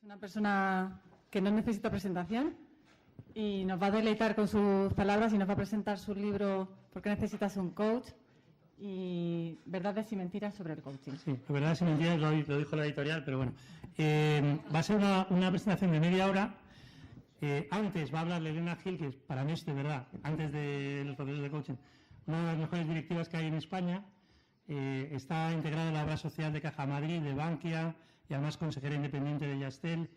Es una persona que no necesita presentación y nos va a deleitar con sus palabras y nos va a presentar su libro ¿Por qué necesitas un coach? Y verdades y mentiras sobre el coaching. Sí, verdades y mentiras lo dijo la editorial, pero bueno. Va a ser una presentación de media hora. Antes va a hablar Elena Gil, que para mí es de verdad, antes de los procesos de coaching, una de las mejores directivas que hay en España. Está integrada en la obra social de Caja Madrid, de Bankia, y además consejera independiente de Yastel.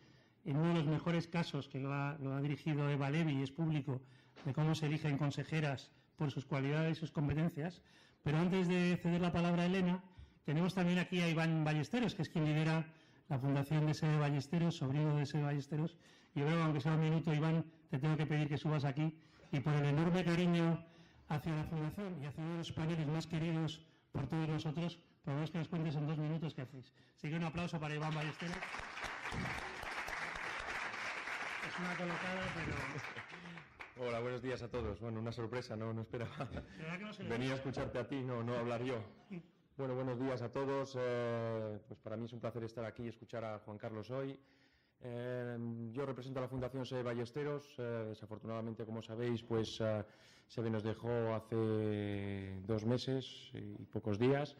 En uno de los mejores casos que lo ha dirigido Eva Levy, y es público, de cómo se eligen consejeras por sus cualidades y sus competencias. Pero antes de ceder la palabra a Elena, tenemos también aquí a Iván Ballesteros, que es quien lidera la Fundación de Sede Ballesteros, sobrino de Sede Ballesteros. Y yo creo que, aunque sea un minuto, Iván, te tengo que pedir que subas aquí. Y por el enorme cariño hacia la Fundación y hacia uno de los paneles más queridos por todos nosotros, por lo menos que nos cuentes en 2 minutos qué hacéis. Así que un aplauso para Iván Ballesteros. Es una colocada, pero... Hola, buenos días a todos. Bueno, una sorpresa, no esperaba venir a escucharte a ti, no hablar yo. Bueno, buenos días a todos. Pues para mí es un placer estar aquí y escuchar a Juan Carlos hoy. Yo represento a la Fundación Sede Ballesteros. Desafortunadamente, como sabéis, pues Sede nos dejó hace 2 meses y pocos días.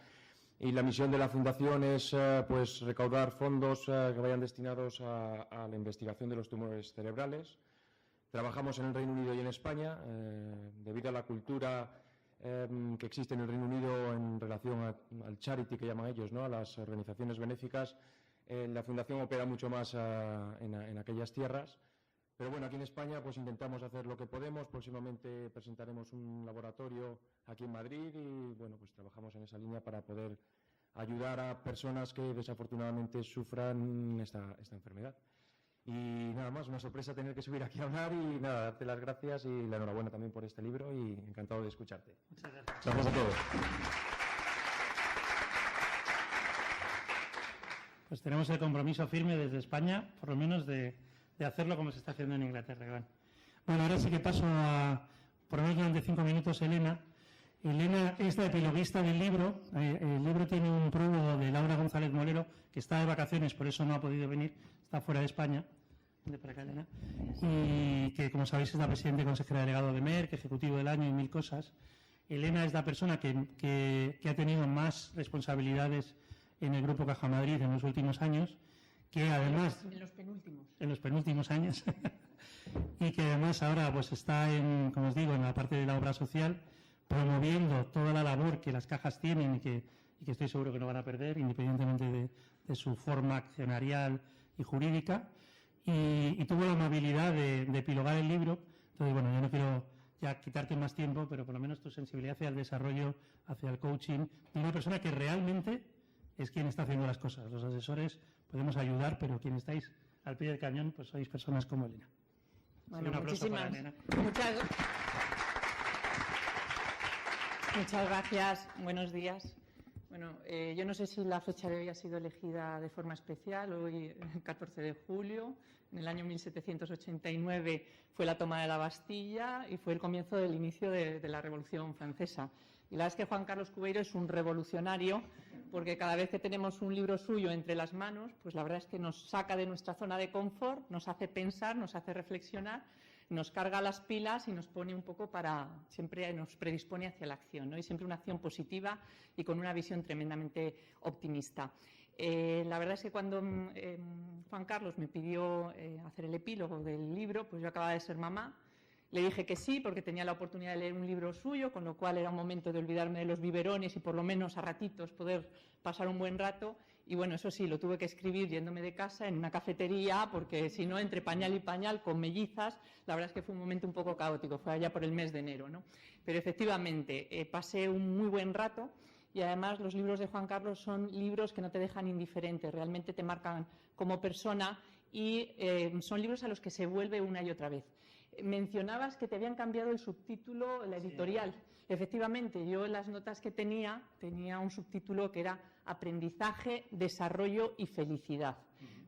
Y la misión de la Fundación es pues recaudar fondos que vayan destinados a la investigación de los tumores cerebrales. Trabajamos en el Reino Unido y en España. Debido a la cultura que existe en el Reino Unido en relación al charity, que llaman ellos, ¿no?, a las organizaciones benéficas, la Fundación opera mucho más en aquellas tierras. Pero bueno, aquí en España pues intentamos hacer lo que podemos. Próximamente presentaremos un laboratorio aquí en Madrid y bueno, pues trabajamos en esa línea para poder ayudar a personas que desafortunadamente sufran esta enfermedad. Y nada más, una sorpresa tener que subir aquí a hablar y nada, darte las gracias y la enhorabuena también por este libro y encantado de escucharte. Muchas gracias. Gracias a todos. Pues tenemos el compromiso firme desde España, por lo menos de hacerlo como se está haciendo en Inglaterra, Iván. Bueno, ahora sí que paso a, por lo menos durante 5 minutos, Elena. Elena es la epiloguista del libro. El libro tiene un prólogo de Laura González Molero, que está de vacaciones, por eso no ha podido venir, está fuera de España. De para acá, Elena. Y que, como sabéis, es la presidenta y consejera delegado de Merck, ejecutivo del año y 1000 cosas. Elena es la persona que ha tenido más responsabilidades en el Grupo Caja Madrid en los últimos años, que además... En los penúltimos años. Y que además ahora pues está en, como os digo, en la parte de la obra social, promoviendo toda la labor que las cajas tienen y que estoy seguro que no van a perder, independientemente de su forma accionarial y jurídica. Y tuvo la amabilidad de epilogar el libro. Entonces, bueno, yo no quiero ya quitarte más tiempo, pero por lo menos tu sensibilidad hacia el desarrollo, hacia el coaching, de una persona que realmente es quien está haciendo las cosas. Los asesores podemos ayudar, pero quien estáis al pie del cañón, pues sois personas como Elena. Bueno, un aplauso para Elena. Muchas gracias. Buenos días. Bueno, yo no sé si la fecha de hoy ha sido elegida de forma especial. Hoy, el 14 de julio, en el año 1789, fue la toma de la Bastilla y fue el comienzo del inicio de la Revolución Francesa. Y la verdad es que Juan Carlos Cubeiro es un revolucionario, porque cada vez que tenemos un libro suyo entre las manos, pues la verdad es que nos saca de nuestra zona de confort, nos hace pensar, nos hace reflexionar, nos carga las pilas y nos pone un poco siempre nos predispone hacia la acción, ¿no? Y siempre una acción positiva y con una visión tremendamente optimista. La verdad es que cuando Juan Carlos me pidió hacer el epílogo del libro, pues yo acababa de ser mamá. Le dije que sí, porque tenía la oportunidad de leer un libro suyo, con lo cual era un momento de olvidarme de los biberones y por lo menos a ratitos poder pasar un buen rato. Y bueno, eso sí, lo tuve que escribir yéndome de casa en una cafetería, porque si no, entre pañal y pañal, con mellizas, la verdad es que fue un momento un poco caótico, fue allá por el mes de enero, ¿no? Pero efectivamente, pasé un muy buen rato. Y además los libros de Juan Carlos son libros que no te dejan indiferente, realmente te marcan como persona y son libros a los que se vuelve una y otra vez. Mencionabas que te habían cambiado el subtítulo, la editorial. Sí. Efectivamente, yo en las notas que tenía un subtítulo que era Aprendizaje, Desarrollo y Felicidad.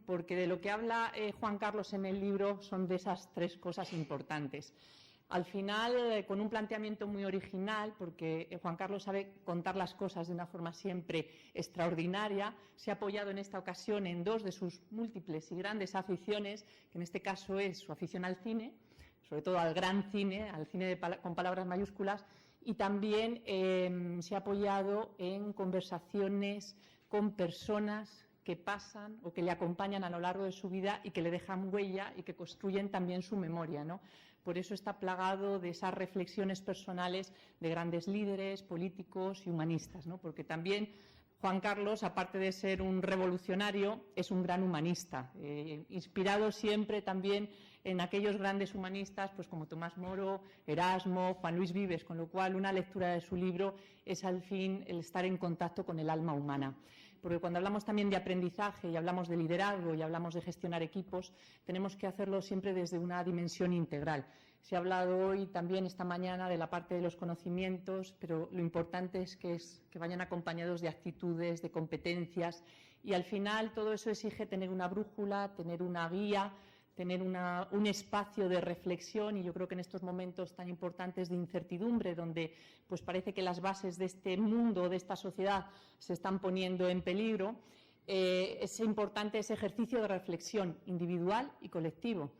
Porque de lo que habla Juan Carlos en el libro son de esas 3 cosas importantes. Al final, con un planteamiento muy original, porque Juan Carlos sabe contar las cosas de una forma siempre extraordinaria, se ha apoyado en esta ocasión en dos de sus múltiples y grandes aficiones, que en este caso es su afición al cine, sobre todo al gran cine, al cine con palabras mayúsculas, y también se ha apoyado en conversaciones con personas que pasan o que le acompañan a lo largo de su vida y que le dejan huella y que construyen también su memoria, ¿no? Por eso está plagado de esas reflexiones personales de grandes líderes, políticos y humanistas, ¿no? Porque también Juan Carlos, aparte de ser un revolucionario, es un gran humanista, inspirado siempre también en aquellos grandes humanistas pues como Tomás Moro, Erasmo, Juan Luis Vives, con lo cual una lectura de su libro es al fin el estar en contacto con el alma humana. Porque cuando hablamos también de aprendizaje y hablamos de liderazgo y hablamos de gestionar equipos, tenemos que hacerlo siempre desde una dimensión integral. Se ha hablado hoy también esta mañana de la parte de los conocimientos, pero lo importante es que vayan acompañados de actitudes, de competencias, y al final todo eso exige tener una brújula, tener una guía, tener un espacio de reflexión, y yo creo que en estos momentos tan importantes de incertidumbre, donde pues parece que las bases de este mundo, de esta sociedad, se están poniendo en peligro, es importante ese ejercicio de reflexión individual y colectivo.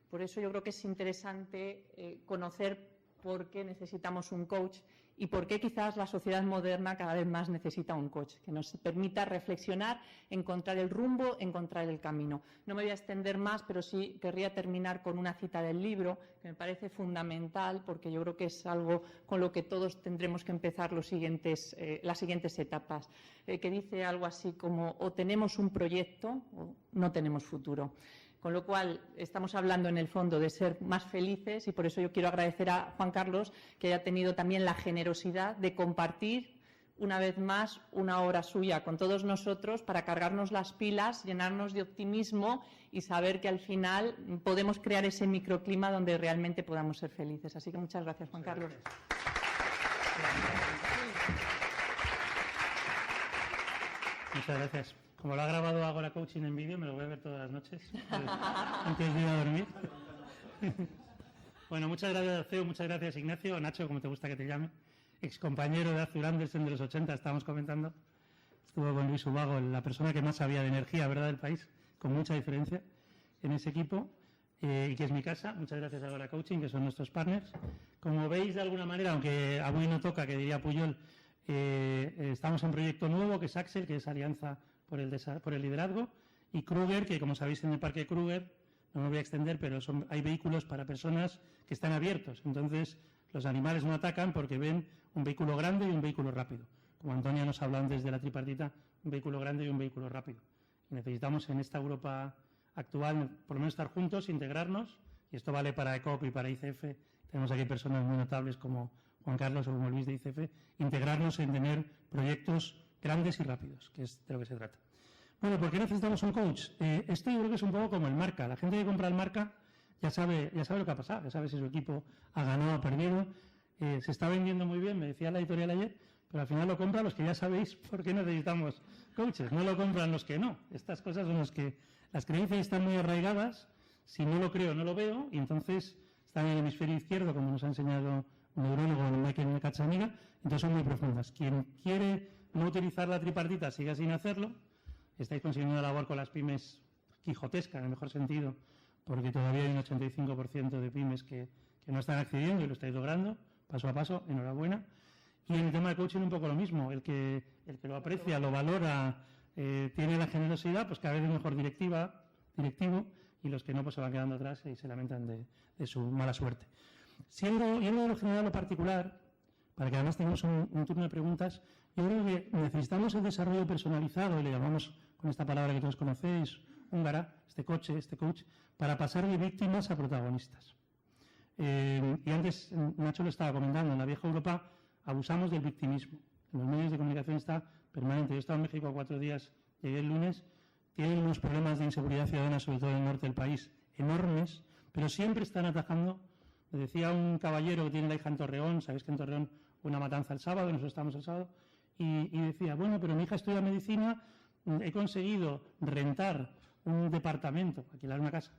Por eso yo creo que es interesante conocer por qué necesitamos un coach y por qué quizás la sociedad moderna cada vez más necesita un coach, que nos permita reflexionar, encontrar el rumbo, encontrar el camino. No me voy a extender más, pero sí querría terminar con una cita del libro, que me parece fundamental, porque yo creo que es algo con lo que todos tendremos que empezar las siguientes etapas, que dice algo así como: o tenemos un proyecto o no tenemos futuro. Con lo cual, estamos hablando en el fondo de ser más felices, y por eso yo quiero agradecer a Juan Carlos que haya tenido también la generosidad de compartir una vez más una hora suya con todos nosotros para cargarnos las pilas, llenarnos de optimismo y saber que al final podemos crear ese microclima donde realmente podamos ser felices. Así que muchas gracias, Juan Carlos. Muchas gracias. Como lo ha grabado Agora Coaching en vídeo, me lo voy a ver todas las noches antes de ir a dormir. Bueno, muchas gracias, CEO, muchas gracias, Ignacio. Nacho, como te gusta que te llame. Excompañero de Azur Andersen de los 80, estábamos comentando. Estuvo con Luis Ubago, la persona que más sabía de energía, ¿verdad?, del país, con mucha diferencia en ese equipo. Y que es mi casa. Muchas gracias a Agora Coaching, que son nuestros partners. Como veis, de alguna manera, aunque a Bui no toca, que diría Puyol, estamos en un proyecto nuevo, que es Axel, que es Alianza por el Liderazgo, y Kruger, que como sabéis en el Parque Kruger, no me voy a extender, pero hay vehículos para personas que están abiertos. Entonces, los animales no atacan porque ven un vehículo grande y un vehículo rápido. Como Antonia nos habló antes de la tripartita, un vehículo grande y un vehículo rápido. Y necesitamos en esta Europa actual, por lo menos estar juntos, integrarnos, y esto vale para ECOP y para ICF. Tenemos aquí personas muy notables como Juan Carlos o como Luis de ICF, integrarnos en tener proyectos grandes y rápidos, que es de lo que se trata. Bueno, ¿por qué necesitamos un coach? Esto yo creo que es un poco como el Marca. La gente que compra el Marca ya sabe lo que ha pasado, ya sabe si su equipo ha ganado o ha perdido. Se está vendiendo muy bien, me decía la editorial ayer, pero al final lo compran los que ya sabéis por qué necesitamos coaches. No lo compran los que no. Estas cosas son las que las creencias están muy arraigadas. Si no lo creo, no lo veo, y entonces están en el hemisferio izquierdo, como nos ha enseñado un neurólogo, Michael Katzaniga, entonces son muy profundas. Quien quiere no utilizar la tripartita siga sin hacerlo. Estáis consiguiendo una labor con las pymes quijotesca, en el mejor sentido, porque todavía hay un 85% de pymes que no están accediendo y lo estáis logrando, paso a paso, enhorabuena. Y en el tema de coaching un poco lo mismo, el que lo aprecia, lo valora, tiene la generosidad, pues cada vez es mejor directivo, y los que no pues se van quedando atrás y se lamentan de su mala suerte. Yendo de lo general a lo particular, para que además tengamos un turno de preguntas, yo creo que necesitamos el desarrollo personalizado, y le llamamos con esta palabra que todos conocéis, húngara, este coach, para pasar de víctimas a protagonistas. Y antes Nacho lo estaba comentando, en la vieja Europa abusamos del victimismo. En los medios de comunicación está permanente. Yo he estado en México 4 días, llegué el lunes, tienen unos problemas de inseguridad ciudadana, sobre todo en el norte del país, enormes, pero siempre están atajando. Me decía un caballero que tiene la hija en Torreón, sabéis que en Torreón hubo una matanza el sábado, nosotros estamos el sábado, y decía, bueno, pero mi hija estudia medicina, he conseguido rentar un departamento, alquilar una casa,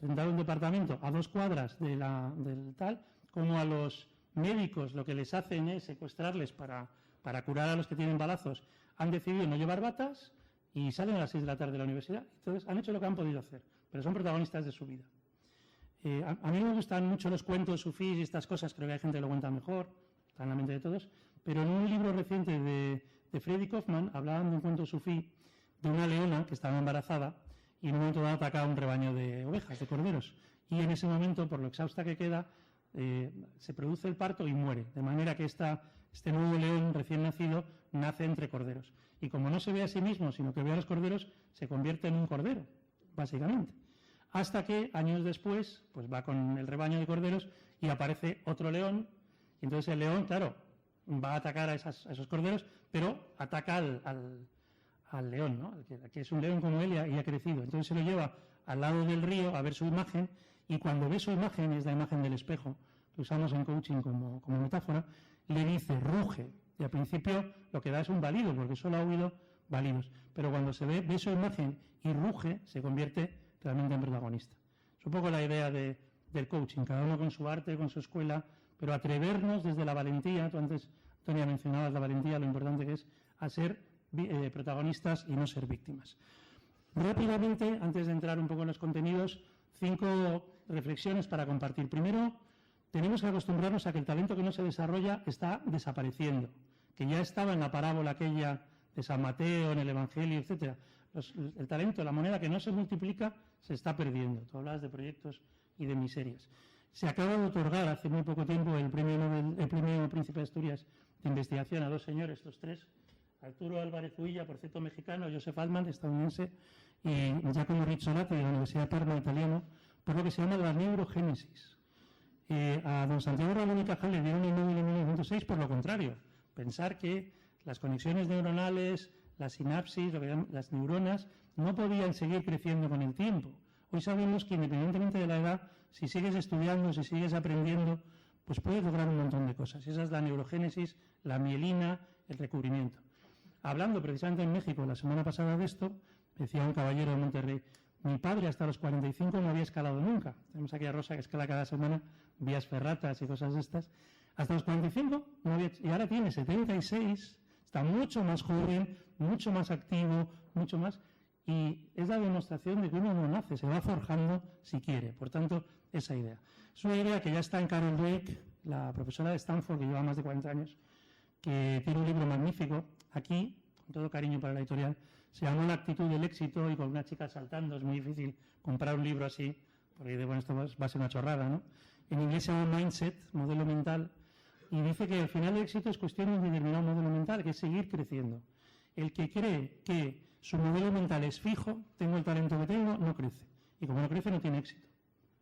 rentar un departamento a 2 cuadras del tal, cómo a los médicos lo que les hacen es secuestrarles para curar a los que tienen balazos, han decidido no llevar batas y salen a las 6 de la tarde de la universidad. Entonces han hecho lo que han podido hacer, pero son protagonistas de su vida. A mí me gustan mucho los cuentos sufís y estas cosas, creo que hay gente que lo cuenta mejor, está en la mente de todos, pero en un libro reciente de Freddy Kaufman hablaban de un cuento sufí de una leona que estaba embarazada y en un momento dado ataca a un rebaño de ovejas, de corderos, y en ese momento, por lo exhausta que queda, se produce el parto y muere, de manera que este nuevo león recién nacido nace entre corderos. Y como no se ve a sí mismo, sino que ve a los corderos, se convierte en un cordero, básicamente. Hasta que, años después, pues va con el rebaño de corderos y aparece otro león, y entonces el león, claro, va a atacar a esos corderos, pero ataca al león, ¿no? Que es un león como él y ha crecido. Entonces se lo lleva al lado del río a ver su imagen, y cuando ve su imagen, es la imagen del espejo, que usamos en coaching como metáfora, le dice, ruge. Y al principio lo que da es un balido, porque solo ha oído balidos. Pero cuando se ve su imagen y ruge, se convierte realmente en protagonista. Es un poco la idea del coaching, cada uno con su arte, con su escuela, pero atrevernos desde la valentía, tú antes, Antonia, mencionabas la valentía, lo importante que es a ser protagonistas y no ser víctimas. Rápidamente, antes de entrar un poco en los contenidos, 5 reflexiones para compartir. Primero, tenemos que acostumbrarnos a que el talento que no se desarrolla está desapareciendo, que ya estaba en la parábola aquella de San Mateo, en el Evangelio, etcétera. El talento, la moneda que no se multiplica, se está perdiendo. Tú hablabas de proyectos y de miserias. Se acaba de otorgar hace muy poco tiempo el premio Príncipe de Asturias de investigación a 2 señores, los 3, Arturo Álvarez Uilla, por cierto mexicano, Joseph Altman, estadounidense, y Giacomo Rizzolatti de la Universidad de Parma, italiano, por lo que se llama la neurogénesis. A don Santiago Ramón y Cajal le dieron el Nobel en 1906 por lo contrario, pensar que las conexiones neuronales, las sinapsis, las neuronas, no podían seguir creciendo con el tiempo. Hoy sabemos que independientemente de la edad, si sigues estudiando, si sigues aprendiendo, pues puedes lograr un montón de cosas. Esa es la neurogénesis, la mielina, el recubrimiento. Hablando precisamente en México la semana pasada de esto, decía un caballero de Monterrey, mi padre hasta los 45 no había escalado nunca. Tenemos aquí a Rosa que escala cada semana vías ferratas y cosas de estas. Hasta los 45 no había, y ahora tiene 76, está mucho más joven, mucho más activo, mucho más, y es la demostración de que uno no nace, se va forjando si quiere. Por tanto, esa idea. Es una idea que ya está en Carol Dweck, la profesora de Stanford, que lleva más de 40 años, que tiene un libro magnífico. Aquí, con todo cariño para la editorial, se llama La actitud del éxito, y con una chica saltando es muy difícil comprar un libro así, porque bueno, esto va a ser una chorrada, ¿no? En inglés se llama Mindset, modelo mental, y dice que al final el éxito es cuestión de un determinado modelo mental, que es seguir creciendo. El que cree que su modelo mental es fijo, tengo el talento que tengo, no crece. Y como no crece, no tiene éxito.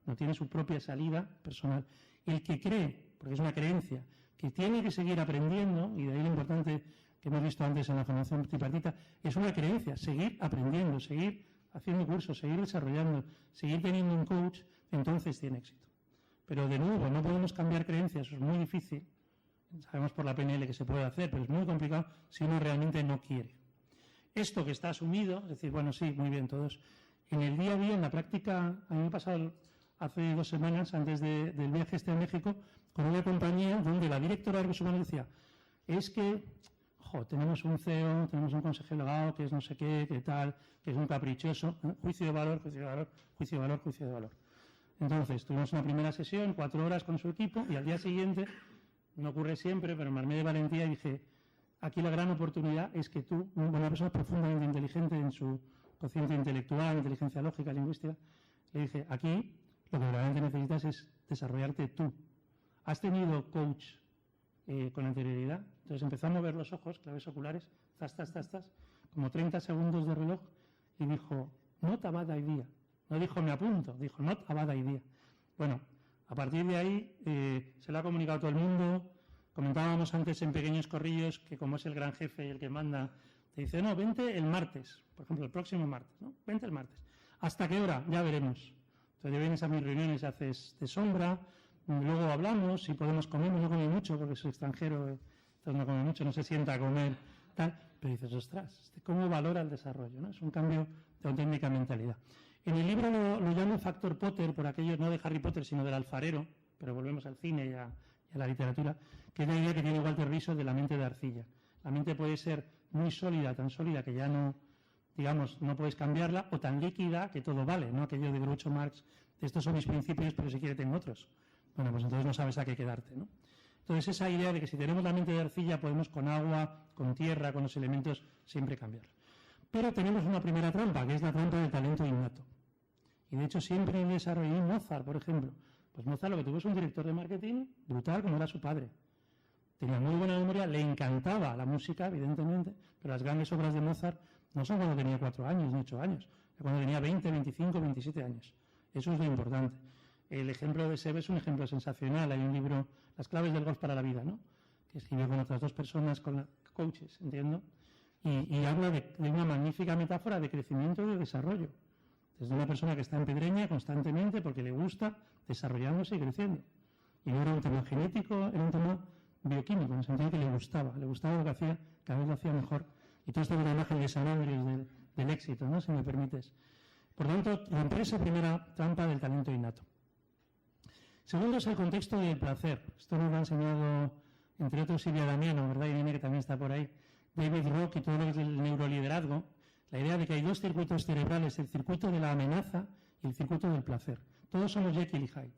No tiene su propia salida personal. El que cree, porque es una creencia, que tiene que seguir aprendiendo, y de ahí lo importante que hemos visto antes en la formación tripartita, es una creencia, seguir aprendiendo, seguir haciendo cursos, seguir desarrollando, seguir teniendo un coach, entonces tiene éxito. Pero de nuevo, no podemos cambiar creencias, eso es muy difícil. Sabemos por la PNL que se puede hacer, pero es muy complicado si uno realmente no quiere. Esto que está asumido, es decir, bueno, sí, muy bien, todos. En el día a día, en la práctica, a mí me ha pasado hace 2 semanas, antes del viaje a México, con una compañía donde la directora de recursos humanos decía, es que, tenemos un CEO, tenemos un consejero delegado, que es no sé qué, que tal, que es un caprichoso, juicio de valor, juicio de valor, juicio de valor, juicio de valor. Entonces, tuvimos una primera sesión, 4 horas con su equipo, y al día siguiente, no ocurre siempre, pero me armé de valentía y dije, aquí la gran oportunidad es que tú, una persona profundamente inteligente en su cociente intelectual, inteligencia lógica, lingüística, le dije, aquí lo que realmente necesitas es desarrollarte tú. ¿Has tenido coach con anterioridad? Entonces empezó a mover los ojos, claves oculares, como 30 segundos de reloj, y dijo, not a bad idea. No dijo me apunto, dijo not a bad idea. Bueno, a partir de ahí se lo ha comunicado a todo el mundo. Comentábamos antes en pequeños corrillos que como es el gran jefe y el que manda, te dice, no, vente el martes, por ejemplo, el próximo martes, ¿no? Vente el martes. ¿Hasta qué hora? Ya veremos. Entonces vienes a mis reuniones, haces de sombra, luego hablamos, si podemos comer, no come mucho porque soy extranjero, entonces no come mucho, no se sienta a comer, tal, pero dices, ostras, ¿cómo valora el desarrollo? ¿No? Es un cambio de auténtica mentalidad. En el libro lo llamo factor Potter, por aquello no de Harry Potter, sino del alfarero, pero volvemos al cine y a la literatura, que es la idea que tiene Walter Rizzo de la mente de arcilla. La mente puede ser muy sólida, tan sólida que ya no, digamos, no puedes cambiarla, o tan líquida que todo vale, ¿no? Aquello de Groucho Marx, estos son mis principios, pero si quiere tengo otros. Bueno, pues entonces no sabes a qué quedarte, ¿no? Entonces esa idea de que si tenemos la mente de arcilla podemos con agua, con tierra, con los elementos, siempre cambiar. Pero tenemos una primera trampa, que es la trampa del talento innato. Y de hecho siempre en desarrollo, Mozart, por ejemplo, pues Mozart lo que tuvo es un director de marketing brutal como era su padre. Tenía muy buena memoria, le encantaba la música, evidentemente, pero las grandes obras de Mozart no son cuando tenía 4 años ni 8 años, cuando tenía 20, 25, 27 años. Eso es lo importante. El ejemplo de Seb es un ejemplo sensacional. Hay un libro, Las claves del golf para la vida, ¿no? Que escribió con otras 2 personas, con coaches, entiendo, y habla de una magnífica metáfora de crecimiento y de desarrollo. Desde una persona que está en pedreña constantemente porque le gusta desarrollándose y creciendo. Y no era un tema genético, era un tema bioquímico, en el sentido que le gustaba lo que hacía, cada vez lo hacía mejor. Y todo esto es una imagen de San Andrés del éxito, ¿no? Si me permites. Por lo tanto, romper esa primera trampa del talento innato. Segundo es el contexto del placer. Esto nos lo ha enseñado, entre otros, Silvia Damiano, ¿verdad? Irene, que también está por ahí. David Rock y todo lo que es el neuroliderazgo. La idea de que hay 2 circuitos cerebrales, el circuito de la amenaza y el circuito del placer. Todos somos Jekyll y Hyde.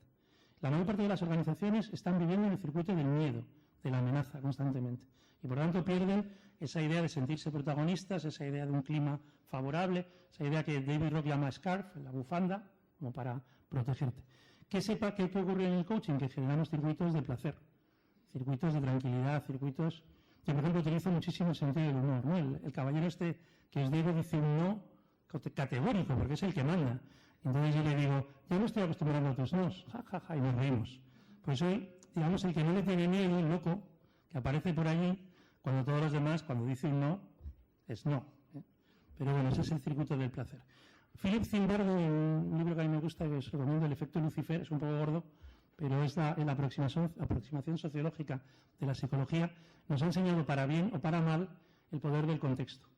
La mayor parte de las organizaciones están viviendo en el circuito del miedo, de la amenaza constantemente. Y por lo tanto pierden esa idea de sentirse protagonistas, esa idea de un clima favorable, esa idea que David Rock llama scarf, la bufanda, como para protegerte. Que sepa qué ocurre en el coaching, que generamos circuitos de placer, circuitos de tranquilidad, circuitos... Yo, por ejemplo, utilizo muchísimo el sentido del humor, ¿no? El caballero este que os digo dice un no categórico, porque es el que manda. Entonces yo le digo, yo no estoy acostumbrado a tus nos, y nos reímos. Pues hoy, digamos, el que no le tiene miedo, el loco, que aparece por allí, cuando todos los demás, cuando dice un no, es no. Pero bueno, ese es el circuito del placer. Philip Zimbardo, en un libro que a mí me gusta, que os recomiendo, El efecto Lucifer, es un poco gordo, pero es la aproximación sociológica de la psicología, nos ha enseñado para bien o para mal el poder del contexto.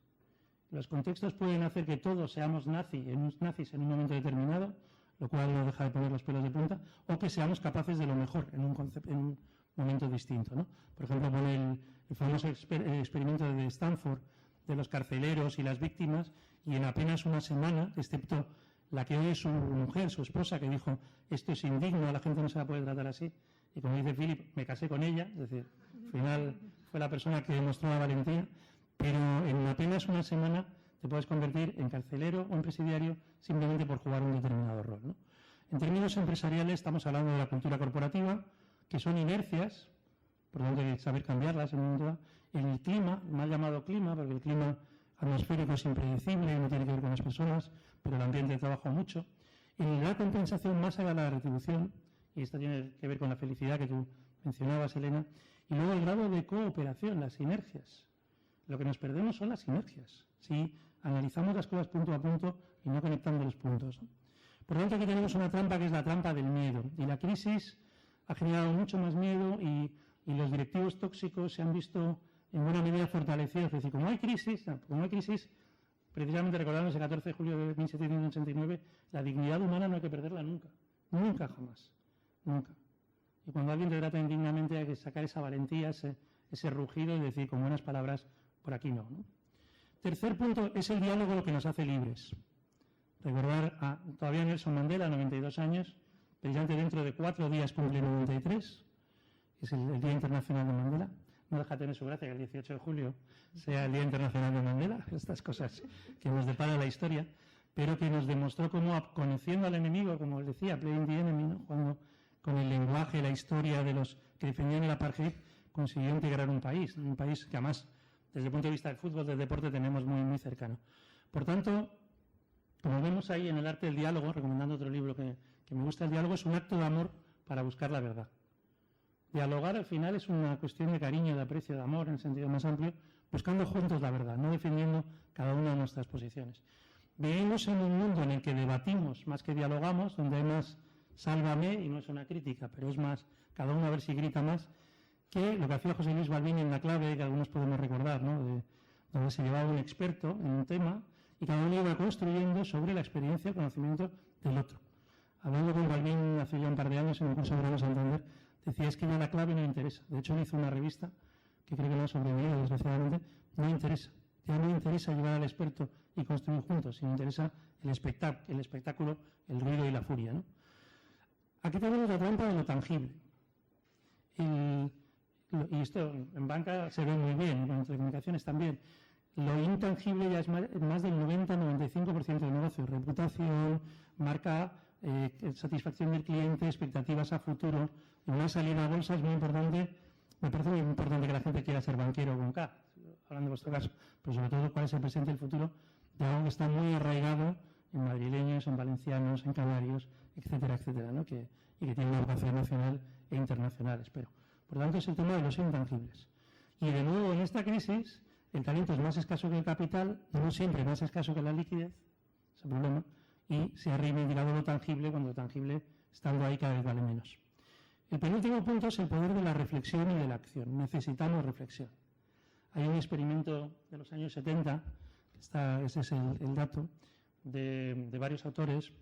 Los contextos pueden hacer que todos seamos nazis en un momento determinado, lo cual no deja de poner los pelos de punta, o que seamos capaces de lo mejor en un momento distinto, ¿no? Por ejemplo, con el famoso experimento de Stanford de los carceleros y las víctimas, y en apenas una semana, excepto la que hoy es su mujer, su esposa, que dijo, esto es indigno, a la gente no se la puede tratar así, y como dice Philip, me casé con ella, es decir, al final fue la persona que demostró la valentía, pero en apenas una semana te puedes convertir en carcelero o en presidiario simplemente por jugar un determinado rol, ¿no? En términos empresariales estamos hablando de la cultura corporativa, que son inercias, por lo tanto hay que saber cambiarlas en un momento. En el clima, mal llamado clima, porque el clima atmosférico es impredecible y no tiene que ver con las personas, pero el ambiente trabaja mucho. En la compensación más allá de la retribución, y esto tiene que ver con la felicidad que tú mencionabas, Elena, y luego el grado de cooperación, las sinergias. Lo que nos perdemos son las sinergias, si analizamos las cosas punto a punto y no conectando los puntos, ¿no? Por lo tanto, aquí tenemos una trampa que es la trampa del miedo. Y la crisis ha generado mucho más miedo y los directivos tóxicos se han visto en buena medida fortalecidos. Es decir, como hay crisis, precisamente recordamos el 14 de julio de 1789, la dignidad humana no hay que perderla nunca. Nunca, jamás. Nunca. Y cuando alguien te trata indignamente hay que sacar esa valentía, ese rugido y decir con buenas palabras, por aquí no, ¿no? Tercer punto es el diálogo, lo que nos hace libres. Recordar a todavía Nelson Mandela, 92 años, precisamente dentro de 4 días cumple 93, es el Día Internacional de Mandela. No deja de tener su gracia que el 18 de julio sea el Día Internacional de Mandela, estas cosas que nos depara la historia, pero que nos demostró cómo, conociendo al enemigo, como os decía, playing the enemy, ¿no? Cuando con el lenguaje, la historia de los que defendían el apartheid, consiguió integrar un país que además, desde el punto de vista del fútbol, del deporte, tenemos muy, muy cercano. Por tanto, como vemos ahí en el arte del diálogo, recomendando otro libro que me gusta, el diálogo es un acto de amor para buscar la verdad. Dialogar al final es una cuestión de cariño, de aprecio, de amor en el sentido más amplio, buscando juntos la verdad, no defendiendo cada una de nuestras posiciones. Vivimos en un mundo en el que debatimos más que dialogamos, donde hay más sálvame, y no es una crítica, pero es más, cada uno a ver si grita más, que lo que hacía José Luis Balbini en La Clave, que algunos podemos recordar, ¿no? Donde se llevaba un experto en un tema y cada uno iba construyendo sobre la experiencia y el conocimiento del otro. hablando con Balbín hace ya un par de años en un curso de Grano Santander, decía es que ya la clave no interesa. De hecho, él hizo una revista que creo que no ha sobrevivido, desgraciadamente, no interesa. Ya no interesa llevar al experto y construir juntos, sino interesa el espectáculo, el ruido y la furia, ¿no? Aquí tenemos la trampa de lo tangible. Y esto en banca se ve muy bien, en telecomunicaciones también. Lo intangible ya es más del 90-95% del negocio. Reputación, marca, satisfacción del cliente, expectativas a futuro. En una salida a bolsa es muy importante, me parece muy importante que la gente quiera ser banquero con K, hablando de vuestro caso, pero sobre todo cuál es el presente y el futuro de algo que está muy arraigado en madrileños, en valencianos, en canarios, etcétera, etcétera, ¿no? Y que tiene una vocación nacional e internacional, espero. Por lo tanto, es el tema de los intangibles. Y de nuevo, en esta crisis, el talento es más escaso que el capital, no siempre más escaso que la liquidez, es el problema, y se ha reivindicado lo tangible cuando lo tangible, estando ahí, cada vez vale menos. El penúltimo punto es el poder de la reflexión y de la acción. Necesitamos reflexión. Hay un experimento de los años 70, ese es el dato, de varios autores,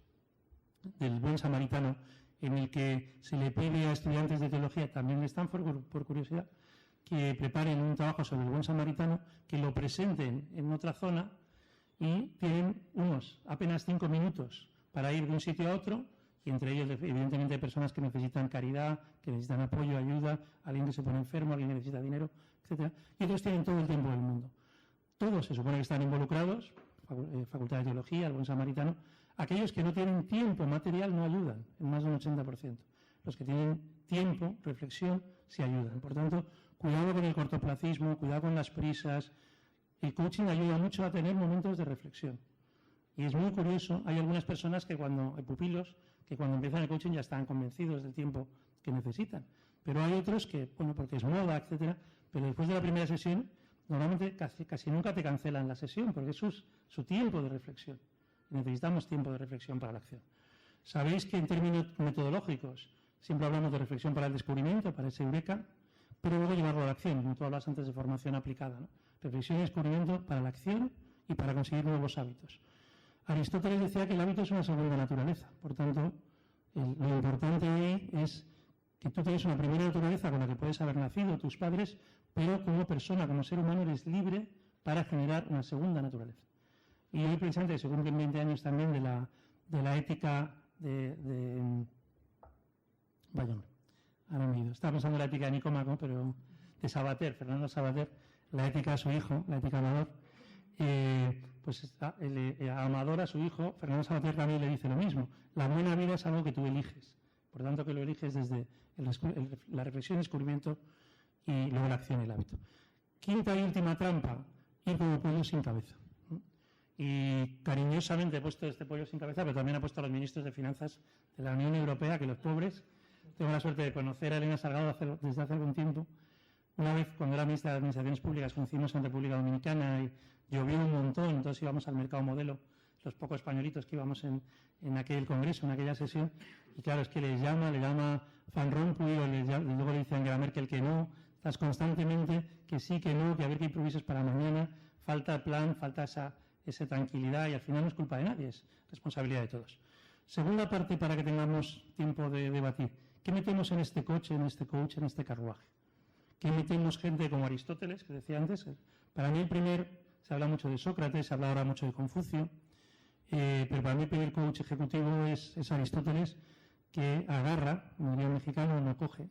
del Buen Samaritano, en el que se le pide a estudiantes de teología, también de Stanford, por curiosidad, que preparen un trabajo sobre el Buen Samaritano, que lo presenten en otra zona y tienen apenas 5 minutos para ir de un sitio a otro, y entre ellos, evidentemente, hay personas que necesitan caridad, que necesitan apoyo, ayuda, alguien que se pone enfermo, alguien que necesita dinero, etc. Y otros tienen todo el tiempo del mundo. Todos se supone que están involucrados, Facultad de Teología, el Buen Samaritano. Aquellos que no tienen tiempo material no ayudan, en más de un 80%. Los que tienen tiempo, reflexión, sí ayudan. Por tanto, cuidado con el cortoplacismo, cuidado con las prisas. El coaching ayuda mucho a tener momentos de reflexión. Y es muy curioso, hay algunas personas hay pupilos, que cuando empiezan el coaching ya están convencidos del tiempo que necesitan. Pero hay otros que, porque es moda, etcétera, pero después de la primera sesión, normalmente casi nunca te cancelan la sesión, porque es su tiempo de reflexión. Necesitamos tiempo de reflexión para la acción. Sabéis que en términos metodológicos siempre hablamos de reflexión para el descubrimiento, para ese eureka, pero luego llevarlo a la acción, como tú hablas antes de formación aplicada, ¿no? Reflexión y descubrimiento para la acción y para conseguir nuevos hábitos. Aristóteles decía que el hábito es una segunda naturaleza, por tanto, lo importante ahí es que tú tienes una primera naturaleza con la que puedes haber nacido, tus padres, pero como persona, como ser humano, eres libre para generar una segunda naturaleza. Y hoy, precisamente, se cumplen 20 años también de la ética vaya hombre, ahora me he ido. Estaba pensando en la ética de Nicómaco, pero de Sabater, Fernando Sabater, la ética a su hijo, la ética Amador. A Amador, a su hijo, Fernando Sabater también le dice lo mismo. La buena vida es algo que tú eliges. Por tanto, que lo eliges desde la reflexión, el descubrimiento y luego la acción y el hábito. Quinta y última trampa, ir como pollo sin cabeza. Y cariñosamente he puesto este pollo sin cabeza, pero también he puesto a los ministros de Finanzas de la Unión Europea, que los pobres, tengo la suerte de conocer a Elena Salgado desde hace algún tiempo. Una vez, cuando era ministra de Administraciones Públicas, conocimos en República Dominicana y llovió un montón, entonces íbamos al mercado modelo, los pocos españolitos que íbamos en aquel congreso, en aquella sesión, y claro, es que le llama Van Rompuy, o luego le dice a Angela Merkel que no, estás constantemente que sí, que no, que a ver qué improvises para mañana, falta plan, falta esa tranquilidad, y al final no es culpa de nadie, es responsabilidad de todos. Segunda parte, para que tengamos tiempo de debatir. ¿Qué metemos en este coche, en este coach, en este carruaje? ¿Qué metemos gente como Aristóteles, que decía antes? Para mí el primer, se habla mucho de Sócrates, se habla ahora mucho de Confucio, pero para mí el primer coach ejecutivo es Aristóteles, que agarra, como diría el mexicano, no coge,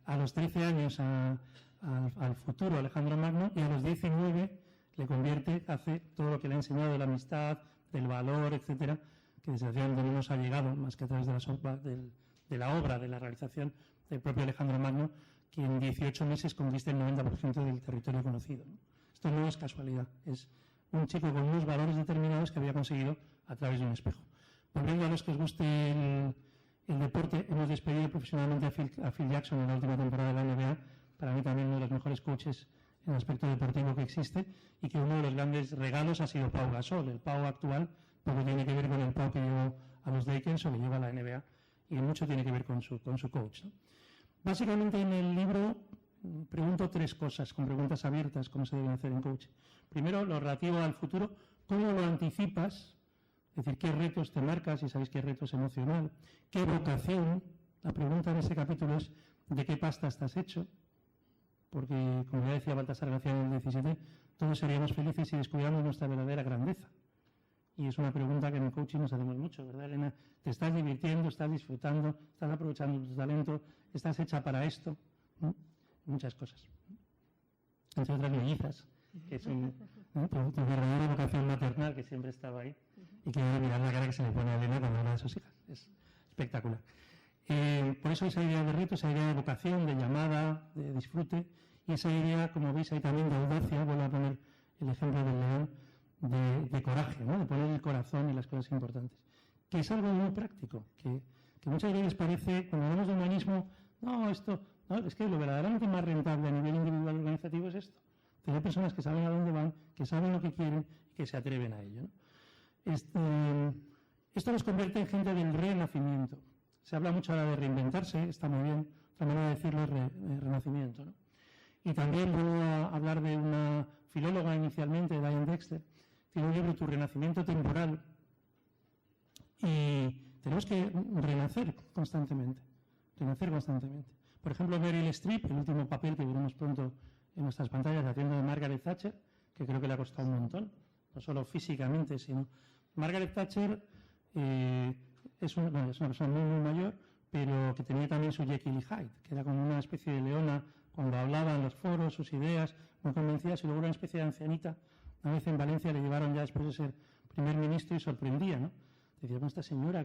a los 13 años al futuro Alejandro Magno, y a los 19 le convierte, hace todo lo que le ha enseñado de la amistad, del valor, etcétera, que desgraciadamente no nos ha llegado más que a través de la obra, de la realización del propio Alejandro Magno, que en 18 meses conquista el 90% del territorio conocido, ¿no? Esto no es casualidad, es un chico con unos valores determinados que había conseguido a través de un espejo. Volviendo a los que os guste el deporte, hemos despedido profesionalmente a Phil Jackson en la última temporada de la NBA, para mí también uno de los mejores coaches en el aspecto deportivo que existe, y que uno de los grandes regalos ha sido Pau Gasol. El Pau actual poco tiene que ver con el Pau que llevó a los Lakers o que lleva a la NBA, y mucho tiene que ver con su coach, ¿no? Básicamente en el libro pregunto 3 cosas, con preguntas abiertas, cómo se deben hacer en coaching. Primero, lo relativo al futuro, cómo lo anticipas Es decir, ¿qué retos te marcas? Si sabéis qué reto es emocional. ¿Qué vocación? La pregunta en ese capítulo es ¿de qué pasta estás hecho? Porque, como ya decía Baltasar García en el 17, todos seríamos felices si descubriéramos nuestra verdadera grandeza. Y es una pregunta que en el coaching nos hacemos mucho, ¿verdad, Elena? ¿Te estás divirtiendo, estás disfrutando, estás aprovechando tu talento, estás hecha para esto? Muchas cosas. Entre otras mellizas, que es tu verdadera vocación maternal que siempre estaba ahí. Y que mirar la cara que se le pone a Elena cuando habla de sus hijas. Es espectacular. Por eso esa idea de reto, esa idea de vocación, de llamada, de disfrute, y esa idea, como veis ahí también, de audacia, vuelvo a poner el ejemplo del león, de coraje, ¿no? De poner el corazón y las cosas importantes. Que es algo muy práctico, que muchas veces parece, cuando hablamos de humanismo, no, es que lo verdaderamente más rentable a nivel individual y organizativo es esto. Tener personas que saben a dónde van, que saben lo que quieren y que se atreven a ello, ¿no? Esto nos convierte en gente del renacimiento. Se habla mucho ahora de reinventarse, está muy bien, otra manera de decirlo es renacimiento, ¿no? Y también vuelvo a hablar de una filóloga inicialmente, Diane Dexter, tiene un libro, Tu renacimiento temporal, y tenemos que renacer constantemente. Por ejemplo, Meryl Streep, el último papel que veremos pronto en nuestras pantallas, haciendo de Margaret Thatcher, que creo que le ha costado un montón, no solo físicamente, sino... Margaret Thatcher es una persona muy mayor, pero que tenía también su Jekyll y Hyde, que era como una especie de leona cuando hablaba en los foros, sus ideas, muy convencidas, y luego una especie de ancianita. Una vez en Valencia le llevaron ya después de ser primer ministro y sorprendía, ¿no? Decía, bueno, esta señora,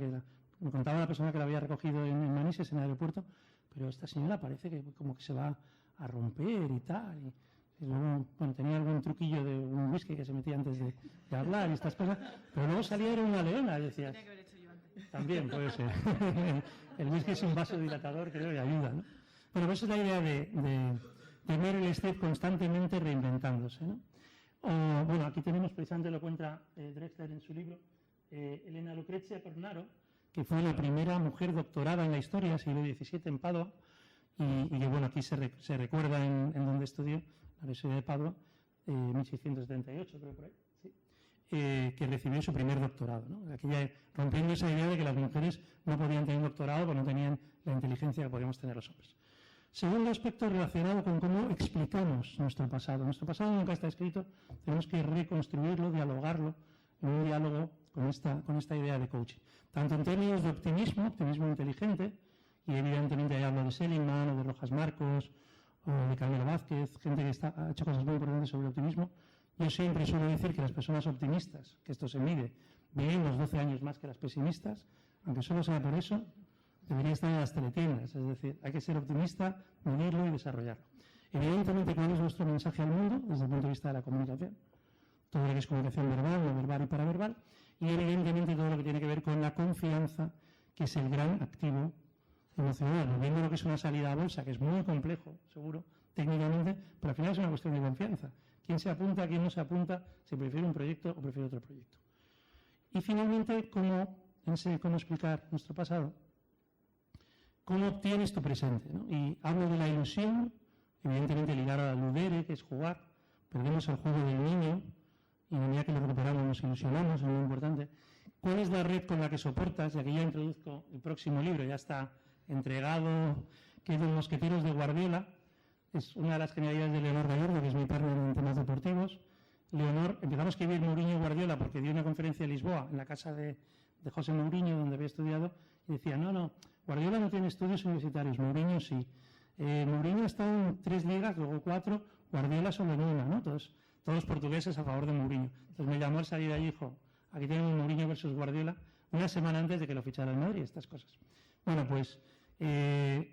me contaba la persona que la había recogido en Manises, en el aeropuerto, pero esta señora parece que como que se va a romper y tal. Y luego, bueno, tenía algún truquillo de un whisky que se metía antes de hablar y estas cosas, pero luego salía era una leona, decías. Tenía que haber hecho yo antes. También puede ser. El whisky es un vasodilatador, creo, y ayuda, ¿no? Bueno, pues esa es la idea de Meryl Streep constantemente reinventándose, ¿no? Bueno, aquí tenemos, precisamente lo cuenta Drexler en su libro, Elena Lucrezia Cornaro, que fue la primera mujer doctorada en la historia, siglo XVII, en Padua, y que, bueno, aquí se recuerda en donde estudió, la Universidad de Padua, 1678, creo por ahí, sí, que recibió su primer doctorado, ¿no? Rompiendo esa idea de que las mujeres no podían tener doctorado porque no tenían la inteligencia que podíamos tener los hombres. Segundo aspecto relacionado con cómo explicamos nuestro pasado. Nuestro pasado nunca está escrito, tenemos que reconstruirlo, dialogarlo en un diálogo con esta idea de coaching. Tanto en términos de optimismo inteligente, y evidentemente ahí hablo de Seligman o de Rojas Marcos o de Carmelo Vázquez, gente que ha hecho cosas muy importantes sobre el optimismo. Yo siempre suelo decir que las personas optimistas, que esto se mide, vivimos 12 años más que las pesimistas, aunque solo sea por eso, debería estar en las teletiendas. Es decir, hay que ser optimista, medirlo y desarrollarlo. Evidentemente, ¿cuál es nuestro mensaje al mundo desde el punto de vista de la comunicación? Todo lo que es comunicación verbal, no verbal y paraverbal, y evidentemente todo lo que tiene que ver con la confianza, que es el gran activo emocional. Viendo lo que es una salida a bolsa, que es muy complejo, seguro, técnicamente, pero al final es una cuestión de confianza. ¿Quién se apunta, quién no se apunta? ¿Se prefiere un proyecto o prefiere otro proyecto? Y finalmente, ¿cómo explicar nuestro pasado? ¿Cómo obtienes tu presente? ¿No? Y hablo de la ilusión, evidentemente ligada al ludere, que es jugar. Perdemos el juego del niño y en la medida que lo recuperamos nos ilusionamos, es muy importante. ¿Cuál es la red con la que soportas? Y aquí ya introduzco el próximo libro, ya está entregado, que es de Los Mosqueteros de Guardiola. Es una de las genialidades de Leonor Gallardo, que es mi partner en temas deportivos. Leonor, empezamos a escribir Mourinho y Guardiola porque dio una conferencia en Lisboa, en la casa de José Mourinho, donde había estudiado, y decía, no, Guardiola no tiene estudios universitarios, Mourinho sí. Mourinho ha estado en 3 ligas, luego 4, Guardiola solo en una, ¿no? Todos los portugueses a favor de Mourinho. Entonces me llamó al salir de allí y dijo, aquí tenemos Mourinho versus Guardiola, una semana antes de que lo fichara el Madrid, estas cosas. Bueno, pues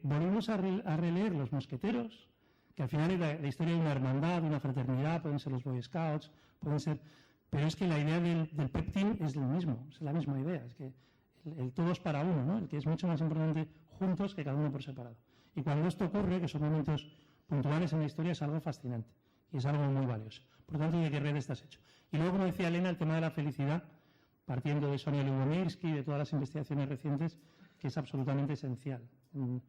volvimos a releer Los Mosqueteros, que al final es la historia de una hermandad, de una fraternidad, pueden ser los Boy Scouts, pueden ser... Pero es que la idea del pep team es lo mismo, es la misma idea, es que el todos para uno, ¿no? El que es mucho más importante juntos que cada uno por separado. Y cuando esto ocurre, que son momentos puntuales en la historia, es algo fascinante y es algo muy valioso. Por tanto, ¿de qué red estás hecho? Y luego, como decía Elena, el tema de la felicidad, partiendo de Sonia Lubomirsky, de todas las investigaciones recientes, que es absolutamente esencial. En